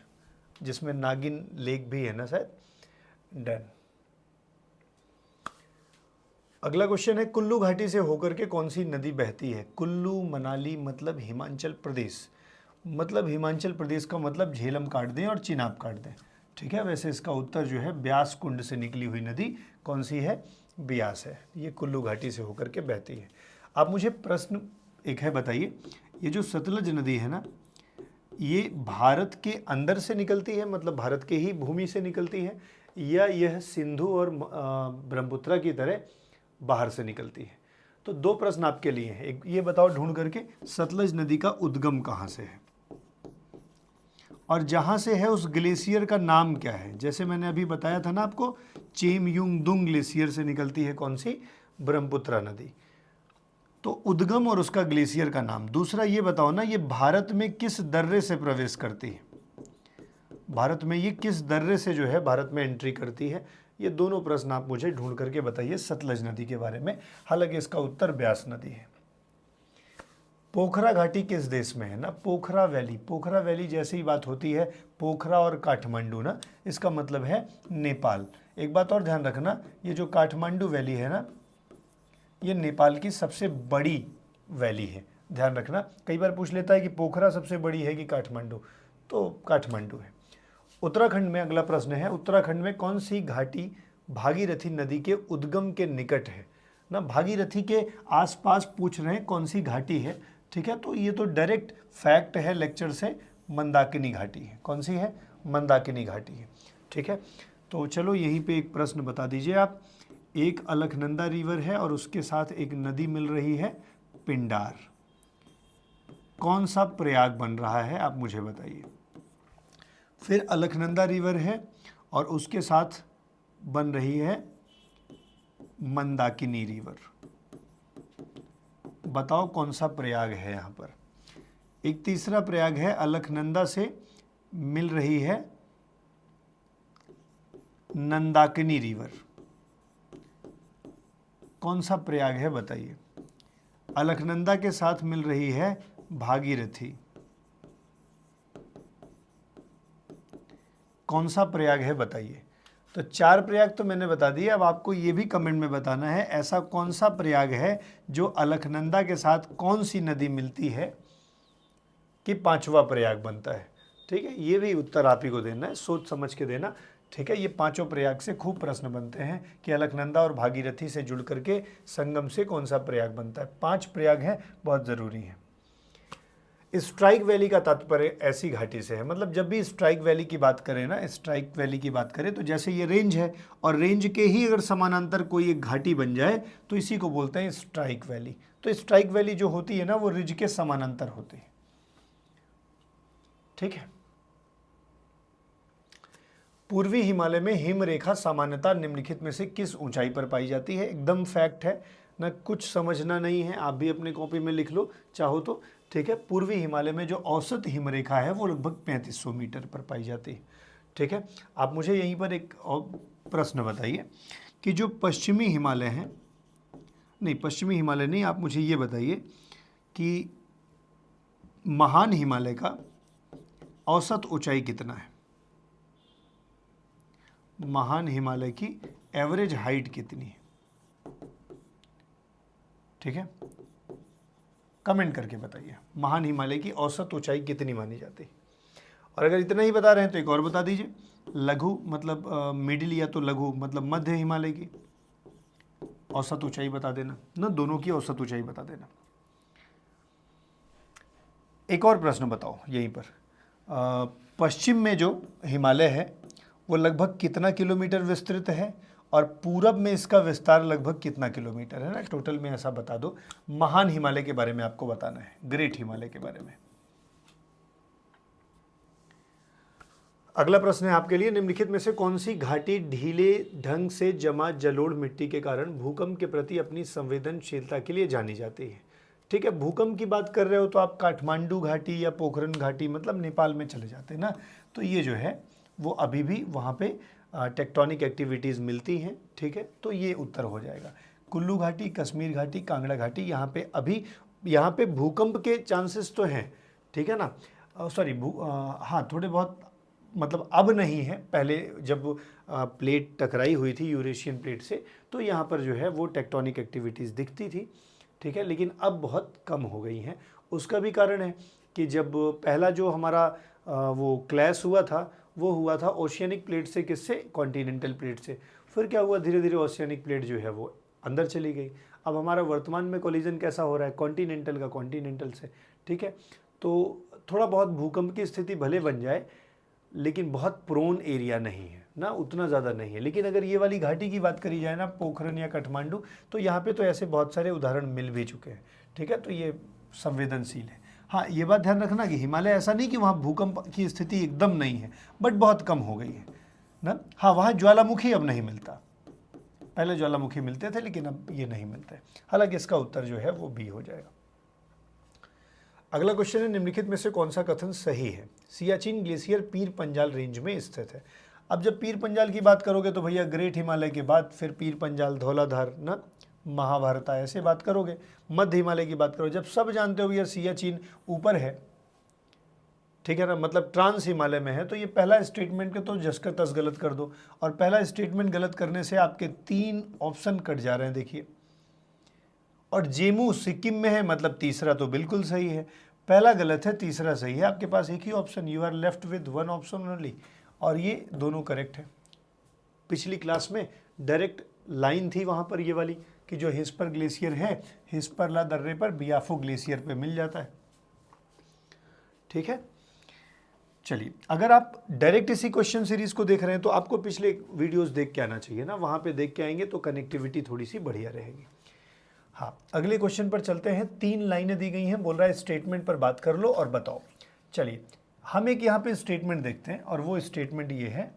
जिसमें नागिन लेक भी है ना शायद। डन। अगला क्वेश्चन है, कुल्लू घाटी से होकर के कौन सी नदी बहती है? कुल्लू मनाली मतलब हिमाचल प्रदेश, मतलब हिमाचल प्रदेश का मतलब झेलम काट दें और चिनाब काट दें, ठीक है। वैसे इसका उत्तर जो है ब्यास कुंड से निकली हुई नदी कौन सी है? ब्यास है, ये कुल्लू घाटी से होकर के बहती है। आप मुझे प्रश्न एक है बताइए, ये जो सतलज नदी है ना, ये भारत के अंदर से निकलती है, मतलब भारत के ही भूमि से निकलती है, या यह सिंधु और ब्रह्मपुत्र की तरह बाहर से निकलती है? तो दो प्रश्न आपके लिए हैं, एक ये बताओ ढूंढ करके सतलज नदी का उद्गम कहाँ से है, और जहाँ से है उस ग्लेशियर का नाम क्या है? जैसे मैंने अभी बताया था ना आपको, चेमयुंगदुंग ग्लेशियर से निकलती है कौन सी? ब्रह्मपुत्र नदी। तो उद्गम और उसका ग्लेशियर का नाम। दूसरा ये बताओ ना, ये भारत में किस दर्रे से प्रवेश करती है? भारत में ये किस दर्रे से जो है भारत में एंट्री करती है? ये दोनों प्रश्न आप मुझे ढूंढ करके बताइए सतलज नदी के बारे में, हालांकि इसका उत्तर ब्यास नदी है। पोखरा घाटी किस देश में है ना? पोखरा वैली, पोखरा वैली जैसे ही बात होती है पोखरा और काठमांडू ना, इसका मतलब है नेपाल। एक बात और ध्यान रखना, ये जो काठमांडू वैली है ना, ये नेपाल की सबसे बड़ी वैली है, ध्यान रखना। कई बार पूछ लेता है कि पोखरा सबसे बड़ी है कि काठमांडू, तो काठमांडू है। उत्तराखंड में अगला प्रश्न है, उत्तराखंड में कौन सी घाटी भागीरथी नदी के उद्गम के निकट है ना? भागीरथी के आसपास पूछ रहे हैं कौन सी घाटी है, ठीक है। तो ये तो डायरेक्ट फैक्ट है लेक्चर से, मंदाकिनी घाटी है। कौन सी है? मंदाकिनी घाटी है, ठीक है। तो चलो यहीं पे एक प्रश्न बता दीजिए आप, एक अलकनंदा रिवर है और उसके साथ एक नदी मिल रही है पिंडार, कौन सा प्रयाग बन रहा है आप मुझे बताइए। फिर अलकनंदा रिवर है और उसके साथ बन रही है मंदाकिनी रिवर, बताओ कौन सा प्रयाग है यहाँ पर। एक तीसरा प्रयाग है, अलकनंदा से मिल रही है नंदाकिनी रिवर, कौन सा प्रयाग है बताइए। अलकनंदा के साथ मिल रही है भागीरथी, कौन सा प्रयाग है बताइए। तो चार प्रयाग तो मैंने बता दिए, अब आपको ये भी कमेंट में बताना है ऐसा कौन सा प्रयाग है जो अलकनंदा के साथ कौन सी नदी मिलती है कि पांचवा प्रयाग बनता है, ठीक है। ये भी उत्तर आप ही को देना है, सोच समझ के देना, ठीक है। ये पांचों प्रयाग से खूब प्रश्न बनते हैं कि अलकनंदा और भागीरथी से जुड़ करके संगम से कौन सा प्रयाग बनता है। 5 प्रयाग हैं, बहुत ज़रूरी है। स्ट्राइक वैली का तात्पर्य ऐसी घाटी से है, मतलब जब भी स्ट्राइक वैली की बात करें ना, स्ट्राइक वैली की बात करें तो जैसे ये रेंज है और रेंज के ही अगर समानांतर कोई एक घाटी बन जाए तो इसी को बोलते हैं स्ट्राइक वैली। तो स्ट्राइक वैली जो होती है ना, वो रिज के समानांतर होती है, ठीक है। पूर्वी हिमालय में हिम रेखा सामान्यतः निम्नलिखित में से किस ऊंचाई पर पाई जाती है? एकदम फैक्ट है ना, कुछ समझना नहीं है, आप भी अपने कॉपी में लिख लो चाहो तो, ठीक है। पूर्वी हिमालय में जो औसत हिमरेखा है वो लगभग 3500 मीटर पर पाई जाती है, ठीक है। आप मुझे यहीं पर एक और प्रश्न बताइए कि जो पश्चिमी हिमालय है, नहीं पश्चिमी हिमालय नहीं, आप मुझे ये बताइए कि महान हिमालय का औसत ऊंचाई कितना है, महान हिमालय की एवरेज हाइट कितनी है, ठीक है। कमेंट करके बताइए महान हिमालय की औसत ऊंचाई कितनी मानी जाती है। और अगर इतना ही बता रहे हैं तो एक और बता दीजिए, लघु मतलब मिडिल या तो लघु मतलब मध्य हिमालय की औसत ऊंचाई बता देना ना, दोनों की औसत ऊंचाई बता देना। एक और प्रश्न बताओ यहीं पर, पश्चिम में जो हिमालय है वो लगभग कितना किलोमीटर विस्तृत है और पूरब में इसका विस्तार लगभग कितना किलोमीटर है ना, टोटल में ऐसा बता दो। महान हिमालय के बारे में आपको बताना है, ग्रेट हिमालय के बारे में। अगला प्रश्न है आपके लिए, निम्नलिखित में से कौन सी घाटी ढीले ढंग से जमा जलोढ़ मिट्टी के कारण भूकंप के प्रति अपनी संवेदनशीलता के लिए जानी जाती है, ठीक है। भूकंप की बात कर रहे हो तो आप काठमांडू घाटी या पोखरन घाटी मतलब नेपाल में चले जाते हैं ना, तो ये जो है वो अभी भी वहाँ पे टेक्टोनिक एक्टिविटीज़ मिलती हैं, ठीक है। तो ये उत्तर हो जाएगा। कुल्लू घाटी, कश्मीर घाटी, कांगड़ा घाटी, यहाँ पे अभी यहाँ पे भूकंप के चांसेस तो हैं, ठीक है ना। सॉरी हाँ थोड़े बहुत, मतलब अब नहीं है, पहले जब प्लेट टकराई हुई थी यूरेशियन प्लेट से तो यहाँ पर जो है वो टेक्टोनिक एक्टिविटीज़ दिखती थी, ठीक है, लेकिन अब बहुत कम हो गई हैं। उसका भी कारण है कि जब पहला जो हमारा वो क्लैश हुआ था वो हुआ था ओशियनिक प्लेट से, किससे, कॉन्टिनेंटल प्लेट से। फिर क्या हुआ, धीरे धीरे ओशियनिक प्लेट जो है वो अंदर चली गई। अब हमारा वर्तमान में कोलिजन कैसा हो रहा है, कॉन्टिनेंटल का कॉन्टिनेंटल से, ठीक है। तो थोड़ा बहुत भूकंप की स्थिति भले बन जाए लेकिन बहुत प्रोन एरिया नहीं है ना, उतना ज़्यादा नहीं है। लेकिन अगर ये वाली घाटी की बात करी जाए ना, पोखरन या काठमांडू, तो यहाँ पे तो ऐसे बहुत सारे उदाहरण मिल भी चुके हैं, ठीक है। तो ये संवेदनशील है। हाँ ये बात ध्यान रखना कि हिमालय ऐसा नहीं कि वहाँ भूकंप की स्थिति एकदम नहीं है, बट बहुत कम हो गई है ना। हाँ वहाँ ज्वालामुखी अब नहीं मिलता, पहले ज्वालामुखी मिलते थे लेकिन अब ये नहीं मिलते। हालांकि इसका उत्तर जो है वो बी हो जाएगा। अगला क्वेश्चन है, निम्नलिखित में से कौन सा कथन सही है। सियाचिन ग्लेशियर पीर पंजाल रेंज में स्थित है। अब जब पीर पंजाल की बात करोगे तो भैया ग्रेट हिमालय के बाद फिर पीर पंजाल, धौलाधार ना, महाभारता ऐसे बात करोगे। मध्य हिमालय की बात करो, जब सब जानते हो भैया सियाचिन ऊपर है, ठीक है ना, मतलब ट्रांस हिमालय में है, तो ये पहला स्टेटमेंट के तो जस का तस गलत कर दो। और पहला स्टेटमेंट गलत करने से आपके 3 ऑप्शन कट जा रहे हैं, देखिए। और जेमू सिक्किम में है, मतलब तीसरा तो बिल्कुल सही है। पहला गलत है, तीसरा सही है। आपके पास एक ही option, you are left with 1 option only, और ये दोनों करेक्ट है। पिछली क्लास में डायरेक्ट लाइन थी वहाँ पर ये वाली कि जो हिस्पर ग्लेशियर है, हिस्परला दर्रे पर बियाफो ग्लेशियर पे मिल जाता है, ठीक है। चलिए, अगर आप डायरेक्ट इसी क्वेश्चन सीरीज को देख रहे हैं तो आपको पिछले वीडियोस देख के आना चाहिए ना, वहाँ पे देख के आएंगे तो कनेक्टिविटी थोड़ी सी बढ़िया रहेगी। हाँ अगले क्वेश्चन पर चलते हैं। 3 लाइनें दी गई हैं, बोल रहा है स्टेटमेंट पर बात कर लो और बताओ। चलिए हम एक यहाँ पे स्टेटमेंट देखते हैं, और वो स्टेटमेंट ये है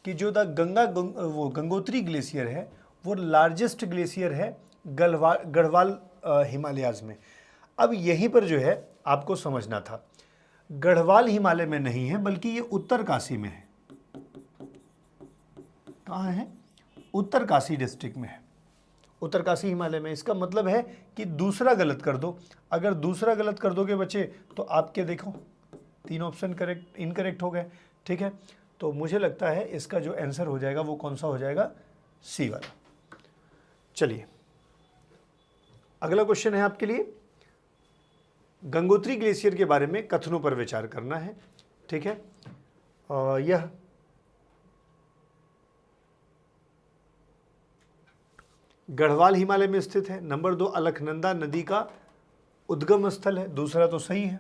कि जो वो गंगोत्री ग्लेशियर है वो लार्जेस्ट ग्लेशियर है गढ़वाल हिमालयाज में। अब यहीं पर जो है आपको समझना था, गढ़वाल हिमालय में नहीं है बल्कि ये उत्तरकाशी में है। कहाँ है, उत्तरकाशी डिस्ट्रिक्ट में है, उत्तरकाशी हिमालय में। इसका मतलब है कि दूसरा गलत कर दो। अगर दूसरा गलत कर दोगे बच्चे तो आपके देखो 3 ऑप्शन करेक्ट इनकरेक्ट हो गए, ठीक है। तो मुझे लगता है इसका जो आंसर हो जाएगा वो कौन सा हो जाएगा, सी वाला। चलिए अगला क्वेश्चन है आपके लिए, गंगोत्री ग्लेशियर के बारे में कथनों पर विचार करना है, ठीक है। यह गढ़वाल हिमालय में स्थित है। नंबर 2, अलकनंदा नदी का उद्गम स्थल है, दूसरा तो सही है।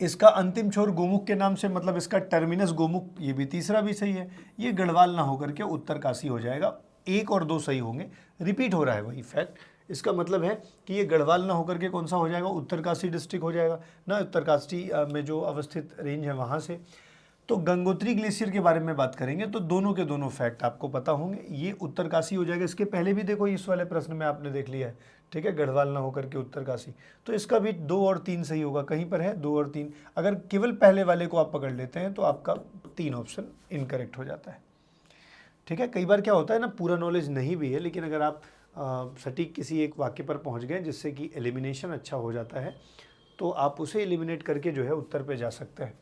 इसका अंतिम छोर गोमुख के नाम से, मतलब इसका टर्मिनस गोमुख, ये भी तीसरा भी सही है। ये गढ़वाल ना होकर के उत्तरकाशी हो जाएगा। 1 और 2 सही होंगे, रिपीट हो रहा है वही फैक्ट। इसका मतलब है कि ये गढ़वाल ना होकर के कौन सा हो जाएगा, उत्तरकाशी डिस्ट्रिक्ट हो जाएगा ना, उत्तरकाशी में जो अवस्थित रेंज है वहाँ से। तो गंगोत्री ग्लेशियर के बारे में बात करेंगे तो दोनों के दोनों फैक्ट आपको पता होंगे। ये उत्तरकाशी हो जाएगा। इसके पहले भी देखो इस वाले प्रश्न में आपने देख लिया है, ठीक है, गढ़वाल ना होकर के उत्तरकाशी। तो इसका भी 2 और 3 सही होगा। कहीं पर है 2 और 3। अगर केवल पहले वाले को आप पकड़ लेते हैं तो आपका 3 ऑप्शन इनकरेक्ट हो जाता है, ठीक है। कई बार क्या होता है ना, पूरा नॉलेज नहीं भी है, लेकिन अगर आप सटीक किसी एक वाक्य पर पहुंच गए जिससे कि एलिमिनेशन अच्छा हो जाता है, तो आप उसे एलिमिनेट करके जो है उत्तर पे जा सकते हैं।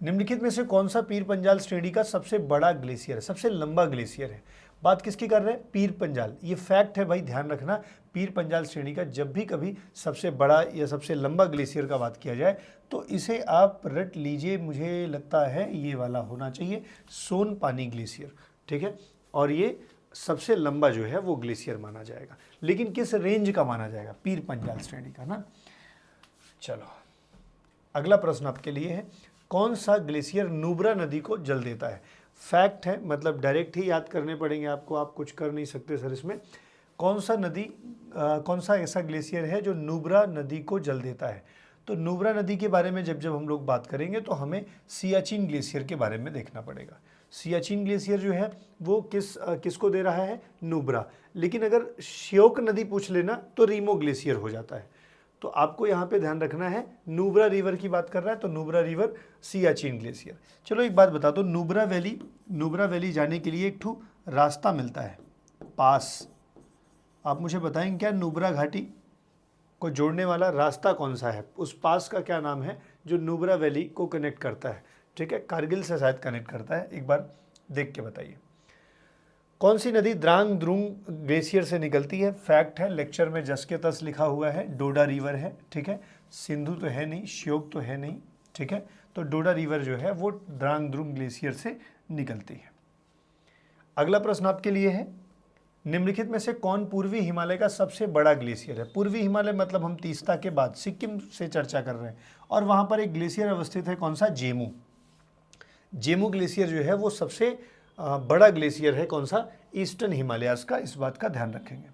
निम्नलिखित में से कौन सा पीर पंजाल श्रेणी का सबसे बड़ा ग्लेशियर है, सबसे लंबा ग्लेशियर है? बात किसकी कर रहे हैं? पीर पंजाल। ये फैक्ट है भाई, ध्यान रखना। पीर पंजाल श्रेणी का जब भी कभी सबसे बड़ा या सबसे लंबा ग्लेशियर का बात किया जाए तो इसे आप रट लीजिए। मुझे लगता है ये वाला होना चाहिए, सोन पानी ग्लेशियर, ठीक है। और ये सबसे लंबा जो है वो ग्लेशियर माना जाएगा। लेकिन किस रेंज का माना जाएगा? पीर पंजाल श्रेणी का ना। चलो अगला प्रश्न आपके लिए है, कौन सा ग्लेशियर नुब्रा नदी को जल देता है? फैक्ट है, मतलब डायरेक्ट ही याद करने पड़ेंगे आपको, आप कुछ कर नहीं सकते सर इसमें। कौन सा ऐसा ग्लेशियर है जो नुब्रा नदी को जल देता है? तो नुब्रा नदी के बारे में जब हम लोग बात करेंगे तो हमें सियाचिन ग्लेशियर के बारे में देखना पड़ेगा। सियाचिन ग्लेशियर जो है वो किसको दे रहा है? नुब्रा। लेकिन अगर श्योक नदी पूछ लेना तो रीमो ग्लेशियर हो जाता है। तो आपको यहाँ पे ध्यान रखना है, नुब्रा रिवर की बात कर रहा है तो नुब्रा रिवर, सियाचिन ग्लेशियर। चलो एक बात बता दो, नुब्रा वैली जाने के लिए एक ठो रास्ता मिलता है, पास। आप मुझे बताएंगे क्या नुब्रा घाटी को जोड़ने वाला रास्ता कौन सा है? उस पास का क्या नाम है जो नुब्रा वैली को कनेक्ट करता है? ठीक है, कारगिल से शायद कनेक्ट करता है। एक बार देख के बताइए। कौन सी नदी द्रांग द्रुंग ग्लेशियर से निकलती है? फैक्ट है, लेक्चर में जस के तस लिखा हुआ है, डोडा रिवर है, ठीक है। सिंधु तो है नहीं, श्योक तो है नहीं, ठीक है। तो डोडा रिवर जो है वो द्रांग द्रुंग ग्लेशियर से निकलती है। अगला प्रश्न आपके लिए है, निम्नलिखित में से कौन पूर्वी हिमालय का सबसे बड़ा ग्लेशियर है? पूर्वी हिमालय मतलब हम तीस्ता के बाद सिक्किम से चर्चा कर रहे हैं, और वहाँ पर एक ग्लेशियर अवस्थित है, कौन सा? जेमू। जेमू ग्लेशियर जो है वो सबसे बड़ा ग्लेशियर है, कौन सा? ईस्टर्न हिमालयाज का। इस बात का ध्यान रखेंगे।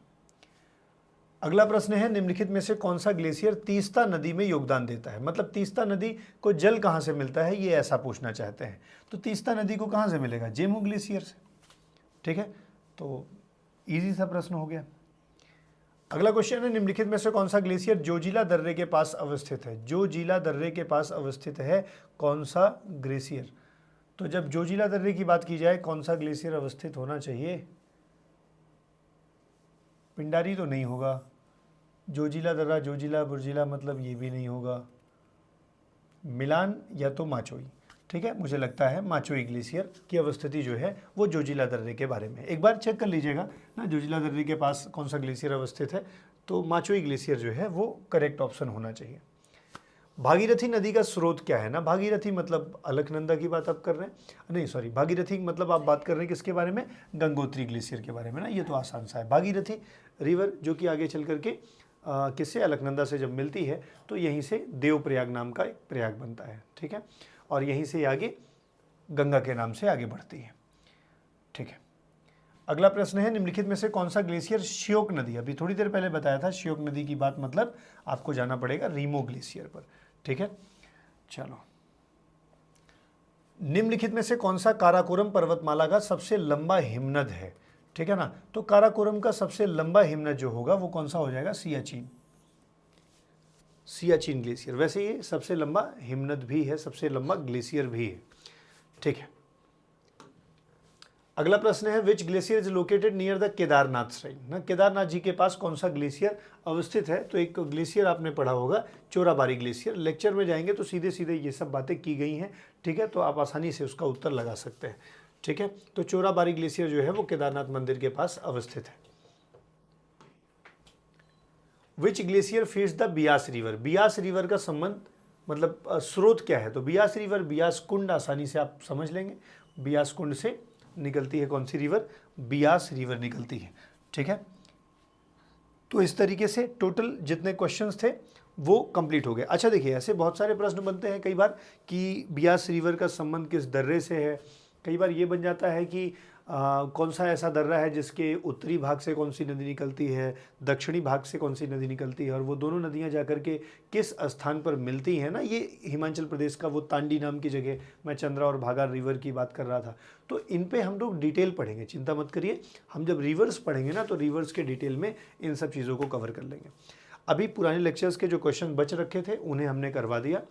अगला प्रश्न है, निम्नलिखित में से कौन सा ग्लेशियर तीस्ता नदी में योगदान देता है? मतलब तीस्ता नदी को जल कहाँ से मिलता है, ये ऐसा पूछना चाहते हैं। तो तीस्ता नदी को कहाँ से मिलेगा? जेमू ग्लेशियर से, ठीक है। तो इजी सा प्रश्न हो गया। अगला क्वेश्चन है, निम्नलिखित में से कौन सा ग्लेशियर जोजिला दर्रे के पास अवस्थित है? जोजिला दर्रे के पास अवस्थित है कौन सा ग्लेशियर? तो जब जोजिला दर्रे की बात की जाए कौन सा ग्लेशियर अवस्थित होना चाहिए? पिंडारी तो नहीं होगा, जोजिला दर्रा, जोजिला बुर्जिला मतलब ये भी नहीं होगा, मिलान या तो माचोई, ठीक है। मुझे लगता है माचोई ग्लेशियर की अवस्थिति जो है वो जोजिला दर्रे के बारे में एक बार चेक कर लीजिएगा ना, जोजिला दर्रे के पास कौन सा ग्लेशियर अवस्थित है, तो माचोई ग्लेशियर जो है वो करेक्ट ऑप्शन होना चाहिए। भागीरथी नदी का स्रोत क्या है ना? भागीरथी मतलब अलकनंदा की बात आप कर रहे हैं, नहीं सॉरी, भागीरथी मतलब आप बात कर रहे हैं किसके बारे में? गंगोत्री ग्लेशियर के बारे में ना। ये तो आसान सा है, भागीरथी रिवर जो कि आगे चल करके किससे? अलकनंदा से जब मिलती है तो यहीं से देवप्रयाग नाम का एक प्रयाग बनता है, ठीक है, और यहीं से आगे गंगा के नाम से आगे बढ़ती है, ठीक है। अगला प्रश्न है, निम्नलिखित में से कौन सा ग्लेशियर श्योक नदी, अभी थोड़ी देर पहले बताया था श्योक नदी की बात, मतलब आपको जाना पड़ेगा रीमो ग्लेशियर पर, ठीक है। चलो, निम्नलिखित में से कौन सा काराकोरम पर्वतमाला का सबसे लंबा हिमनद है? ठीक है ना। तो काराकोरम का सबसे लंबा हिमनद जो होगा वो कौन सा हो जाएगा? सियाचिन ग्लेशियर। वैसे ये सबसे लंबा हिमनद भी है, सबसे लंबा ग्लेशियर भी है, ठीक है। अगला प्रश्न है, which glacier is located near the Kedarnath shrine ना? केदारनाथ जी के पास कौन सा ग्लेशियर अवस्थित है? तो एक ग्लेशियर आपने पढ़ा होगा, चोराबारी ग्लेशियर। लेक्चर में जाएंगे तो सीधे सीधे ये सब बातें की गई हैं, ठीक है, तो आप आसानी से उसका उत्तर लगा सकते हैं, ठीक है। तो चोराबारी ग्लेशियर जो है वो केदारनाथ मंदिर के पास अवस्थित है। Which glacier feeds the Beas river? Beas river का संबंध मतलब स्रोत क्या है? तो बियास रिवर, बियास कुंड, आसानी से आप समझ लेंगे, बियास कुंड से निकलती है कौन सी रिवर? बियास रिवर निकलती है, ठीक है। तो इस तरीके से टोटल जितने क्वेश्चंस थे वो कंप्लीट हो गए। अच्छा देखिए, ऐसे बहुत सारे प्रश्न बनते हैं कई बार कि बियास रिवर का संबंध किस दर्रे से है। कई बार ये बन जाता है कि कौन सा ऐसा दर्रा है जिसके उत्तरी भाग से कौन सी नदी निकलती है, दक्षिणी भाग से कौन सी नदी निकलती है, और वो दोनों नदियाँ जाकर के किस स्थान पर मिलती हैं ना। ये हिमाचल प्रदेश का वो तांडी नाम की जगह, मैं चंद्रा और भागा रिवर की बात कर रहा था। तो इन पे हम लोग डिटेल पढ़ेंगे, चिंता मत करिए। हम जब रिवर्स पढ़ेंगे ना तो रिवर्स के डिटेल में इन सब चीज़ों को कवर कर लेंगे। अभी पुराने लेक्चर्स के जो क्वेश्चन बच रखे थे उन्हें हमने करवा दिया।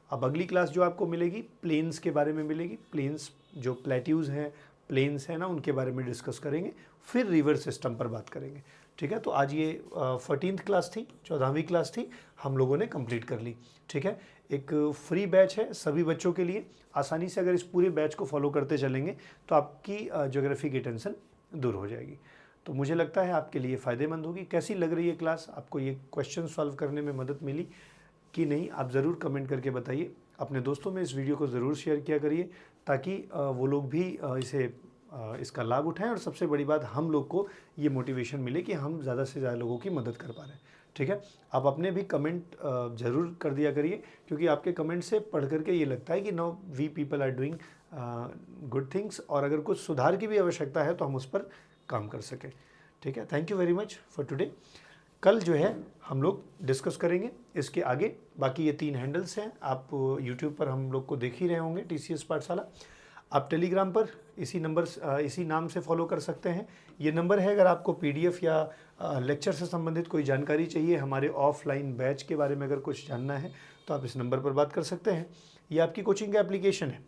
अब अगली क्लास जो आपको मिलेगी प्लेन्स के बारे में मिलेगी। प्लेन्स जो प्लेट्यूज़ हैं, प्लेन्स हैं ना, उनके बारे में डिस्कस करेंगे। फिर रिवर सिस्टम पर बात करेंगे। ठीक है, तो आज ये 14th क्लास थी, 14वीं क्लास थी, हम लोगों ने कंप्लीट कर ली। ठीक है, एक फ्री बैच है सभी बच्चों के लिए। आसानी से अगर इस पूरे बैच को फॉलो करते चलेंगे तो आपकी ज्योग्राफी की टेंशन दूर हो जाएगी। तो मुझे लगता है आपके लिए फ़ायदेमंद होगी। कैसी लग रही है क्लास, आपको ये क्वेश्चन सॉल्व करने में मदद मिली कि नहीं, आप ज़रूर कमेंट करके बताइए। अपने दोस्तों में इस वीडियो को ज़रूर शेयर किया करिए ताकि वो लोग भी इसका लाभ उठाएं, और सबसे बड़ी बात हम लोग को ये मोटिवेशन मिले कि हम ज़्यादा से ज़्यादा लोगों की मदद कर पा रहे हैं। ठीक है, आप अपने भी कमेंट ज़रूर कर दिया करिए, क्योंकि आपके कमेंट से पढ़ करके ये लगता है कि no we people are doing good things, और अगर कुछ सुधार की भी आवश्यकता है तो हम उस पर काम कर सकें। ठीक है, thank you very much for today. कल जो है हम लोग डिस्कस करेंगे इसके आगे। बाकी ये 3 हैंडल्स हैं, आप यूट्यूब पर हम लोग को देख ही रहे होंगे, TCS पाठशाला। आप टेलीग्राम पर इसी नाम से फॉलो कर सकते हैं। ये नंबर है, अगर आपको PDF या लेक्चर से संबंधित कोई जानकारी चाहिए, हमारे ऑफलाइन बैच के बारे में अगर कुछ जानना है तो आप इस नंबर पर बात कर सकते हैं। ये आपकी कोचिंग का एप्लीकेशन है।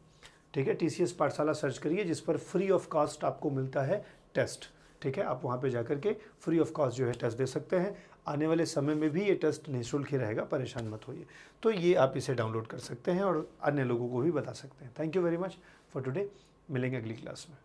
ठीक है, TCS पाठशाला सर्च करिए, जिस पर फ्री ऑफ कॉस्ट आपको मिलता है टेस्ट। ठीक है, आप वहाँ पे जाकर के फ्री ऑफ कॉस्ट जो है टेस्ट दे सकते हैं। आने वाले समय में भी ये टेस्ट निःशुल्क ही रहेगा, परेशान मत होइए। तो ये आप इसे डाउनलोड कर सकते हैं और अन्य लोगों को भी बता सकते हैं। Thank you very much for today. मिलेंगे अगली क्लास में।